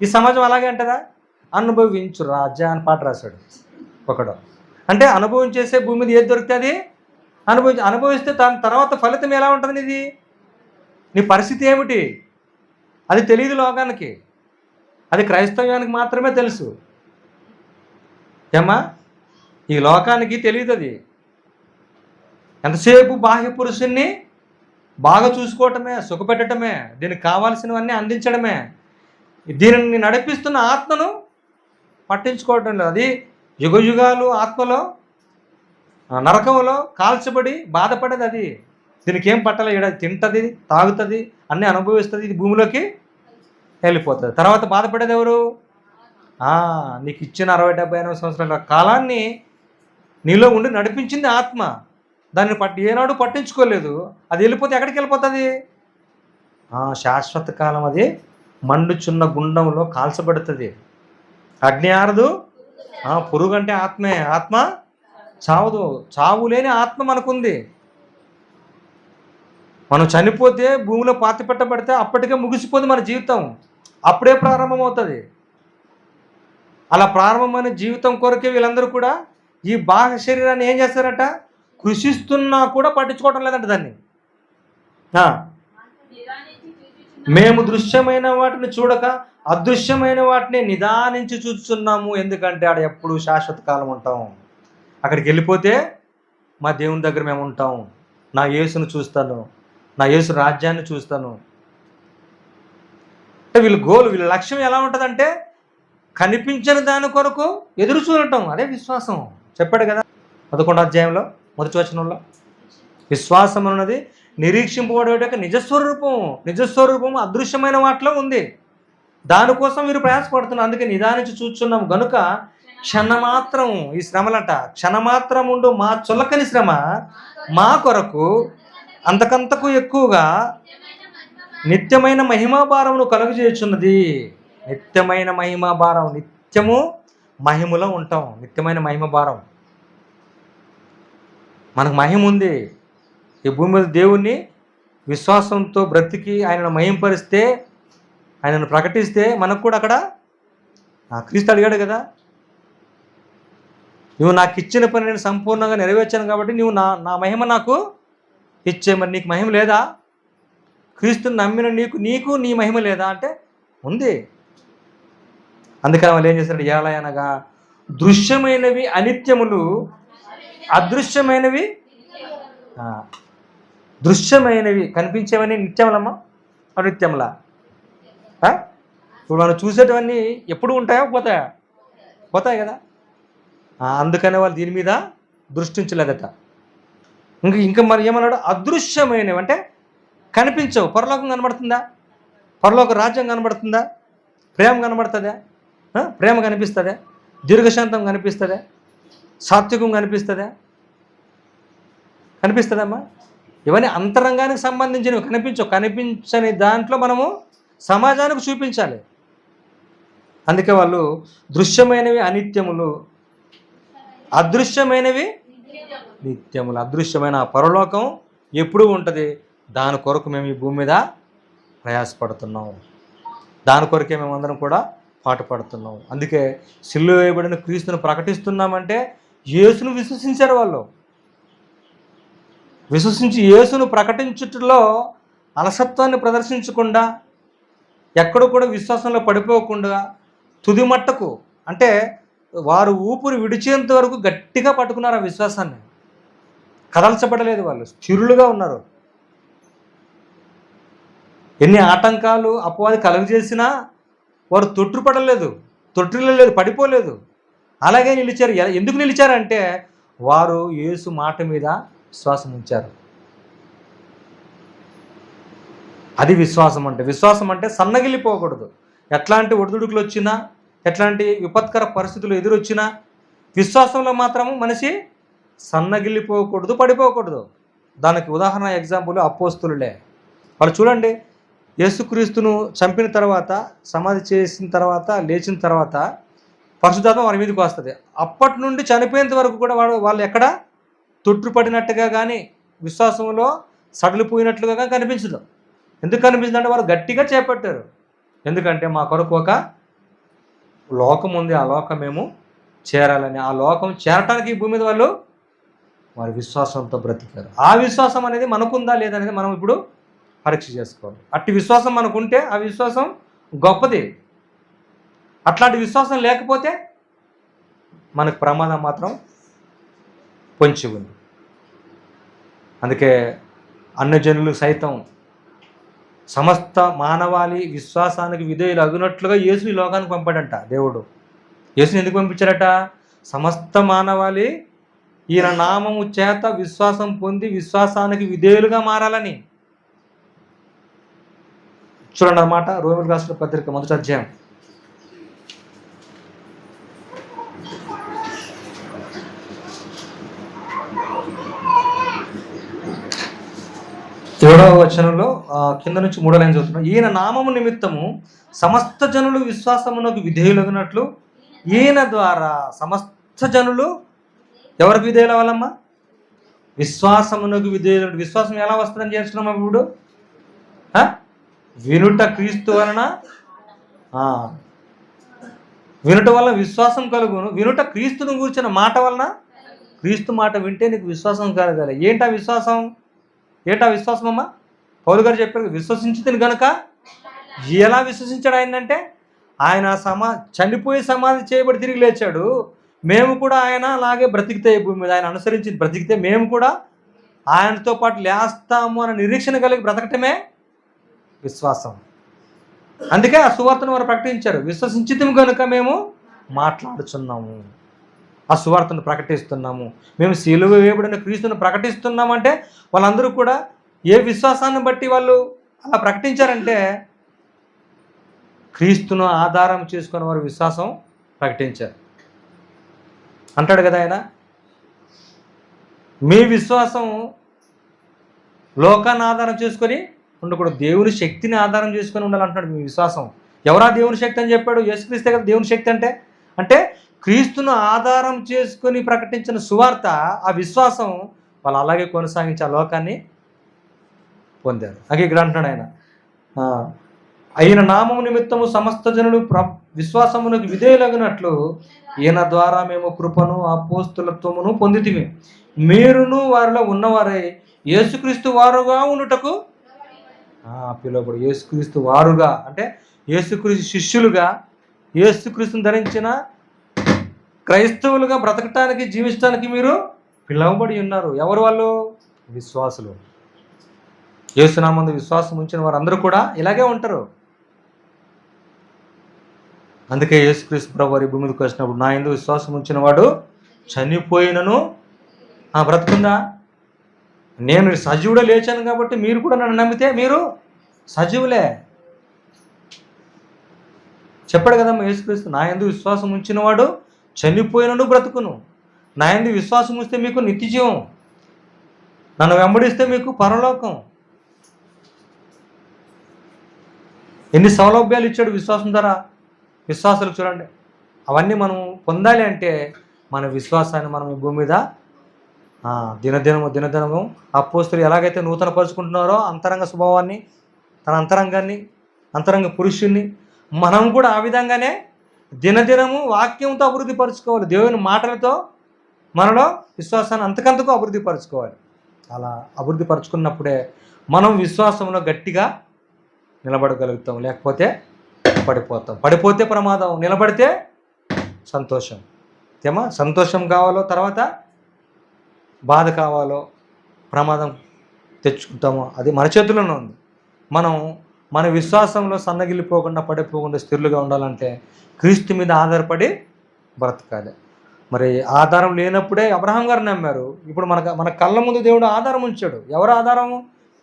ఈ సమాజం అలాగే అంటారా? అనుభవించు రాజా అని పాట రాశాడు ఒకడు. అంటే అనుభవించేసే భూమి మీద ఏది దొరికితే అది అనుభవిస్తే దాని తర్వాత ఫలితం ఎలా ఉంటుంది? నీ పరిస్థితి ఏమిటి అది తెలియదు లోకానికి, అది క్రైస్తవ్యానికి మాత్రమే తెలుసు. ఏమా, ఈ లోకానికి తెలియదు. అది ఎంతసేపు బాహ్య పురుషుణ్ణి బాగా చూసుకోవటమే, సుఖపెట్టడమే, దీనికి కావాల్సినవన్నీ అందించడమే. దీనిని నడిపిస్తున్న ఆత్మను పట్టించుకోవటం లేదు. అది యుగయుగాలు ఆత్మలో నరకంలో కాల్చబడి బాధపడేది. అది దీనికి ఏం పట్టాలి? తింటుంది, తాగుతుంది, అన్నీ అనుభవిస్తుంది, ఇది భూమిలోకి వెళ్ళిపోతుంది. తర్వాత బాధపడేది ఎవరు? నీకు ఇచ్చిన 60-70-80 సంవత్సరాల కాలాన్ని నీలో ఉండి నడిపించింది ఆత్మ. దాన్ని ఏనాడు పట్టించుకోలేదు. అది వెళ్ళిపోతే ఎక్కడికి వెళ్ళిపోతుంది? శాశ్వత కాలం అది మండుచున్న గుండంలో కాల్చబడుతుంది. అగ్ని ఆరదు, పురుగు అంటే ఆత్మే. ఆత్మ చావదు. చావు లేని ఆత్మ మనకుంది. మనం చనిపోతే భూమిలో పాతి పెట్టబడితే అప్పటికే ముగిసిపోతుంది మన జీవితం, అప్పుడే ప్రారంభమవుతుంది. అలా ప్రారంభమైన జీవితం కొరకే వీళ్ళందరూ కూడా ఈ బాహ్య శరీరాన్ని ఏం చేస్తారట? కృషిస్తున్నా కూడా పట్టించుకోవటం లేదంట దాన్ని. మేము దృశ్యమైన వాటిని చూడక అదృశ్యమైన వాటిని నిదానించి చూస్తున్నాము. ఎందుకంటే ఆడ ఎప్పుడు శాశ్వత కాలం ఉంటాం. అక్కడికి వెళ్ళిపోతే మా దేవుని దగ్గర మేము ఉంటాం. నా యేసును చూస్తాను, నా యేసు రాజ్యాన్ని చూస్తాను. అంటే వీళ్ళ లక్ష్యం ఎలా ఉంటుందంటే కనిపించని దాని కొరకు ఎదురు చూడటం. అదే విశ్వాసం. చెప్పాడు కదా 11వ అధ్యాయంలో 1వ వచనంలో, విశ్వాసం అన్నది నిరీక్షింపబడే నిజస్వరూపం అదృశ్యమైన వాటిలో ఉంది. దానికోసం మీరు ప్రయాసపడుతున్నారు. అందుకే నిదానించి చూస్తున్నాం గనుక క్షణమాత్రం, ఈ శ్రమలట క్షణమాత్రం ఉండు మా చులకని శ్రమ మా కొరకు అంతకంతకు ఎక్కువగా నిత్యమైన మహిమాభారమును కలుగజేయుచున్నది. నిత్యమైన మహిమాభారం, నిత్యము మహిమలో ఉంటాం. నిత్యమైన మహిమభారం, మనకు మహిమ ఉంది. ఈ భూమి మీద దేవుణ్ణి విశ్వాసంతో బ్రతికి ఆయనను మహింపరిస్తే, ఆయనను ప్రకటిస్తే మనకు కూడా అక్కడ క్రీస్తు అడిగాడు కదా, నువ్వు నాకు ఇచ్చిన పని నేను సంపూర్ణంగా నెరవేర్చాను కాబట్టి నువ్వు నా మహిమ నాకు ఇచ్చే. మరి నీకు మహిమ లేదా? క్రీస్తుని నమ్మిన నీకు నీ మహిమ లేదా అంటే ఉంది. అందుకని వాళ్ళు ఏం చేశారు? ఎలా అనగా దృశ్యమైనవి అనిత్యములు, అదృశ్యమైనవి దృశ్యమైనవి కనిపించేవన్నీ నిత్యములమ్మా, అనిత్యములా? ఇప్పుడు మనం చూసేటవన్నీ ఎప్పుడు ఉంటాయో పోతాయి కదా. అందుకనే వాళ్ళు దీని మీద దృష్టించలేదట. ఇంకా మరి ఏమన్నాడు? అదృశ్యమైనవి అంటే కనిపించవు. పరలోకం కనబడుతుందా? పరలోక రాజ్యం కనబడుతుందా? ప్రేమ కనబడుతుందా? ప్రేమ కనిపిస్తుందా? దీర్ఘశాంతం కనిపిస్తుందా? సాత్వికం కనిపిస్తుందా? కనిపిస్తుందమ్మా? ఇవన్నీ అంతరంగానికి సంబంధించినవి కనిపించని దాంట్లో మనము సమాజానికి చూపించాలి. అందుకే వాళ్ళు దృశ్యమైనవి అనిత్యములు, అదృశ్యమైనవి నిత్యములు. అదృశ్యమైన ఆ పరలోకం ఎప్పుడూ ఉంటుంది. దాని కొరకు మేము ఈ భూమి మీద ప్రయాసపడుతున్నాం. దాని కొరకే మేమందరం కూడా పాటుపడుతున్నాం. అందుకే సిలువ వేయబడిన క్రీస్తును ప్రకటిస్తున్నామంటే యేసును విశ్వసించారు వాళ్ళు. విశ్వసించి యేసును ప్రకటించుటలో అలసత్వాన్ని ప్రదర్శించకుండా, ఎక్కడ కూడా విశ్వాసంలో పడిపోకుండా తుది మట్టకు, అంటే వారు ఊపిరి విడిచేంత వరకు గట్టిగా పట్టుకున్నారు ఆ విశ్వాసాన్ని. కదల్చబడలేదు, వాళ్ళు స్థిరులుగా ఉన్నారు. ఎన్ని ఆటంకాలు అపవాది కలుగజేసినా వారు తొట్టుపడలేదు, తొట్టిల్లలేదు, పడిపోలేదు, అలాగే నిలిచారు. ఎందుకు నిలిచారంటే వారు యేసు మాట మీద విశ్వాసం ఉంచారు. అది విశ్వాసం అంటే. విశ్వాసం అంటే సన్నగిల్లిపోకూడదు. ఎట్లాంటి ఒడిదుడుకులు వచ్చినా, ఎట్లాంటి విపత్కర పరిస్థితులు ఎదురొచ్చినా విశ్వాసంలో మాత్రము మనిషి సన్నగిల్లిపోకూడదు, పడిపోకూడదు. దానికి ఉదాహరణ ఎగ్జాంపుల్ అపోస్తులులే. వాళ్ళు చూడండి, యేసుక్రీస్తును చంపిన తర్వాత, సమాధి చేసిన తర్వాత, లేచిన తర్వాత పరిశుద్ధాత్మ వారి మీదకి వస్తుంది. అప్పటి నుండి చనిపోయేంత వరకు కూడా వాళ్ళు ఎక్కడ తొట్టుపడినట్టుగా కానీ, విశ్వాసంలో సడలిపోయినట్లుగా కానీ కనిపించదు. ఎందుకు కనిపించిందంటే వారు గట్టిగా చేపట్టారు. ఎందుకంటే మా కొరకు ఒక లోకం ఉంది, ఆ లోకం మేము చేరాలని. ఆ లోకం చేరటానికి ఈ భూమి మీద వాళ్ళు వారి విశ్వాసంతో బ్రతికారు. ఆ విశ్వాసం అనేది మనకుందా లేదనేది మనం ఇప్పుడు పరీక్ష చేసుకోవాలి. అట్టి విశ్వాసం మనకుంటే ఆ విశ్వాసం గొప్పది. అట్లాంటి విశ్వాసం లేకపోతే మనకు ప్రమాదం మాత్రం పొంచి ఉంది. అందుకే అన్యజనులు సైతం సమస్త మానవాళి విశ్వాసానికి విధేయులు అగునట్లుగా యేసుని లోకానికి పంపాడంట దేవుడు. యేసుని ఎందుకు పంపించాడట? సమస్త మానవాళి ఈయన నామము చేత విశ్వాసం పొంది విశ్వాసానికి విధేయులుగా మారాలని. చూడండి అన్నమాట, రోమిలకు రాసిన పత్రిక 1వ అధ్యాయం 7వ వచనంలో కింద నుంచి 3వ లైన్ చదువుతున్నాం. ఈయన నామము నిమిత్తము సమస్త జనులు విశ్వాసమునకు విధేయులగినట్లు ఈయన ద్వారా సమస్త జనులు ఎవరికి విధేయుల వాళ్ళమ్మా? విశ్వాసమునకు విధేయులు. విశ్వాసం ఎలా వస్తుందని చేస్తున్నాం ఇప్పుడు? వినుట క్రీస్తు వలన, వినుట వలన విశ్వాసం కలుగును. వినుట క్రీస్తును కూర్చున్న మాట వలన, క్రీస్తు మాట వింటే నీకు విశ్వాసం కలగాలి. ఏంటా విశ్వాసం? ఏంటా విశ్వాసం అమ్మా? పౌలు గారు చెప్పారు, విశ్వసించుతుంది కనుక. ఎలా విశ్వసించాడు ఆయనంటే, ఆయన చనిపోయి సమాధి చేయబడి తిరిగి లేచాడు. మేము కూడా ఆయన అలాగే బ్రతికితే, భూమి మీద ఆయన అనుసరించి బ్రతికితే మేము కూడా ఆయనతో పాటు లేస్తాము అన్న నిరీక్షణ కలిగి బ్రతకటమే విశ్వాసం. అందుకే ఆ సువార్తను వారు ప్రకటించారు. విశ్వసించితం కనుక మేము మాట్లాడుచున్నాము, ఆ సువార్తను ప్రకటిస్తున్నాము, మేము సిలువ వేయబడిన క్రీస్తును ప్రకటిస్తున్నామంటే వాళ్ళందరూ కూడా ఏ విశ్వాసాన్ని బట్టి వాళ్ళు అలా ప్రకటించారంటే క్రీస్తును ఆధారం చేసుకుని వారు విశ్వాసం ప్రకటించారు. అంటాడు కదా ఆయన, మీ విశ్వాసం లోకాన్ని ఆధారం చేసుకొని ఉండకూడదు, దేవుని శక్తిని ఆధారం చేసుకొని ఉండాలంటున్నాడు మీ విశ్వాసం. ఎవరా దేవుని శక్తి అని చెప్పాడు? యేసుక్రీస్తే కదా దేవుని శక్తి అంటే. అంటే క్రీస్తును ఆధారం చేసుకొని ప్రకటించిన సువార్త, ఆ విశ్వాసం వాళ్ళు అలాగే కొనసాగించి ఆ లోకాన్ని పొందారు. అలాగే ఇక్కడ అంటున్నాడు ఆయన, ఆయన నామము నిమిత్తము సమస్త జనులు విశ్వాసమునకు విధేయులగినట్లు ఈయన ద్వారా మేము కృపను అపోస్తులత్వమును పొందితిమి. మీరును వారిలో ఉన్నవారే యేసుక్రీస్తు వారుగా ఉండుటకు పిలువబడు. యేసుక్రీస్తు వారుగా అంటే యేసుక్రీస్తు శిష్యులుగా, యేసుక్రీస్తుని ధరించిన క్రైస్తవులుగా బ్రతకటానికి, జీవించడానికి మీరు పిలువబడి ఉన్నారు. ఎవరు వాళ్ళు? విశ్వాసులు. యేసునామందు విశ్వాసం ఉంచిన వారందరూ కూడా ఇలాగే ఉంటారు. అందుకే యేసుక్రీస్తు ప్రభువు వారి భూమి మీదకి వచ్చినప్పుడు, నా యందు విశ్వాసం ఉంచిన వాడు చనిపోయినను బ్రతుకుందా? నేను సజీవుడే లేచాను కాబట్టి మీరు కూడా నన్ను నమ్మితే మీరు సజీవులే. చెప్పాడు కదమ్మా యేసుక్రీస్తు, నా యందు విశ్వాసం ఉంచిన వాడు చనిపోయినను బ్రతుకును. నా యందు విశ్వాసం ఉంచితే మీకు నిత్యజీవం, నన్ను వెంబడిస్తే మీకు పరలోకం. ఎన్ని సౌలభ్యాలు ఇచ్చాడు విశ్వాసం ద్వారా. విశ్వాసాలు చూడండి, అవన్నీ మనం పొందాలి అంటే మన విశ్వాసాన్ని మనం ఈ భూమి మీద దినదినము అపోస్తలులు ఎలాగైతే నూతన పరుచుకుంటున్నారో అంతరంగ స్వభావాన్ని, తన అంతరంగాన్ని, అంతరంగ పురుషుణ్ణి మనం కూడా ఆ విధంగానే దినదినము వాక్యంతో అభివృద్ధి పరుచుకోవాలి. దేవుని మాటలతో మనలో విశ్వాసాన్ని అంతకంతకు అభివృద్ధి పరుచుకోవాలి. అలా అభివృద్ధి పరుచుకున్నప్పుడే మనం విశ్వాసంలో గట్టిగా నిలబడగలుగుతాం. లేకపోతే పడిపోతాం. పడిపోతే ప్రమాదం, నిలబడితే సంతోషం. ఏమా సంతోషం కావాలో, తర్వాత బాధ కావాలో, ప్రమాదం తెచ్చుకుంటామో అది మన చేతుల్లోనే ఉంది. మనం మన విశ్వాసంలో సన్నగిల్లిపోకుండా, పడిపోకుండా స్థిరులుగా ఉండాలంటే క్రీస్తు మీద ఆధారపడి బ్రతకాలి. మరి ఆధారం లేనప్పుడే అబ్రహాం గారు నమ్మారు. ఇప్పుడు మన కళ్ళ ముందు దేవుడు ఆధారం ఉంచాడు. ఎవరు ఆధారము?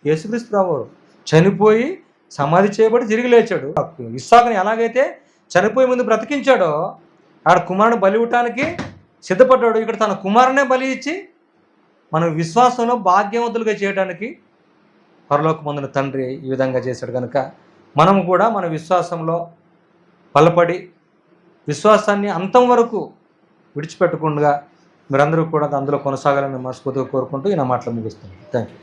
యేసుక్రీస్తు ప్రభువు. చనిపోయి సమాధి చేయబడి తిరిగి లేచాడు. ఇస్సాకుని ఎలాగైతే చనిపోయే ముందు బ్రతికించాడో, ఆడ కుమారుడు బలి ఇవ్వటానికి సిద్ధపడ్డాడు. ఇక్కడ తన కుమారునే బలి ఇచ్చి మన విశ్వాసంలో భాగ్యవంతులుగా చేయడానికి పరలోకమందున తండ్రి ఈ విధంగా చేశాడు. కనుక మనం కూడా మన విశ్వాసంలో బలపడి విశ్వాసాన్ని అంతం వరకు విడిచిపెట్టకుండా మీరందరూ కూడా అందులో కొనసాగాలని మనస్ఫూర్తిగా కోరుకుంటూ ఈ నా మాటలు ముగిస్తున్నాను. Thank you.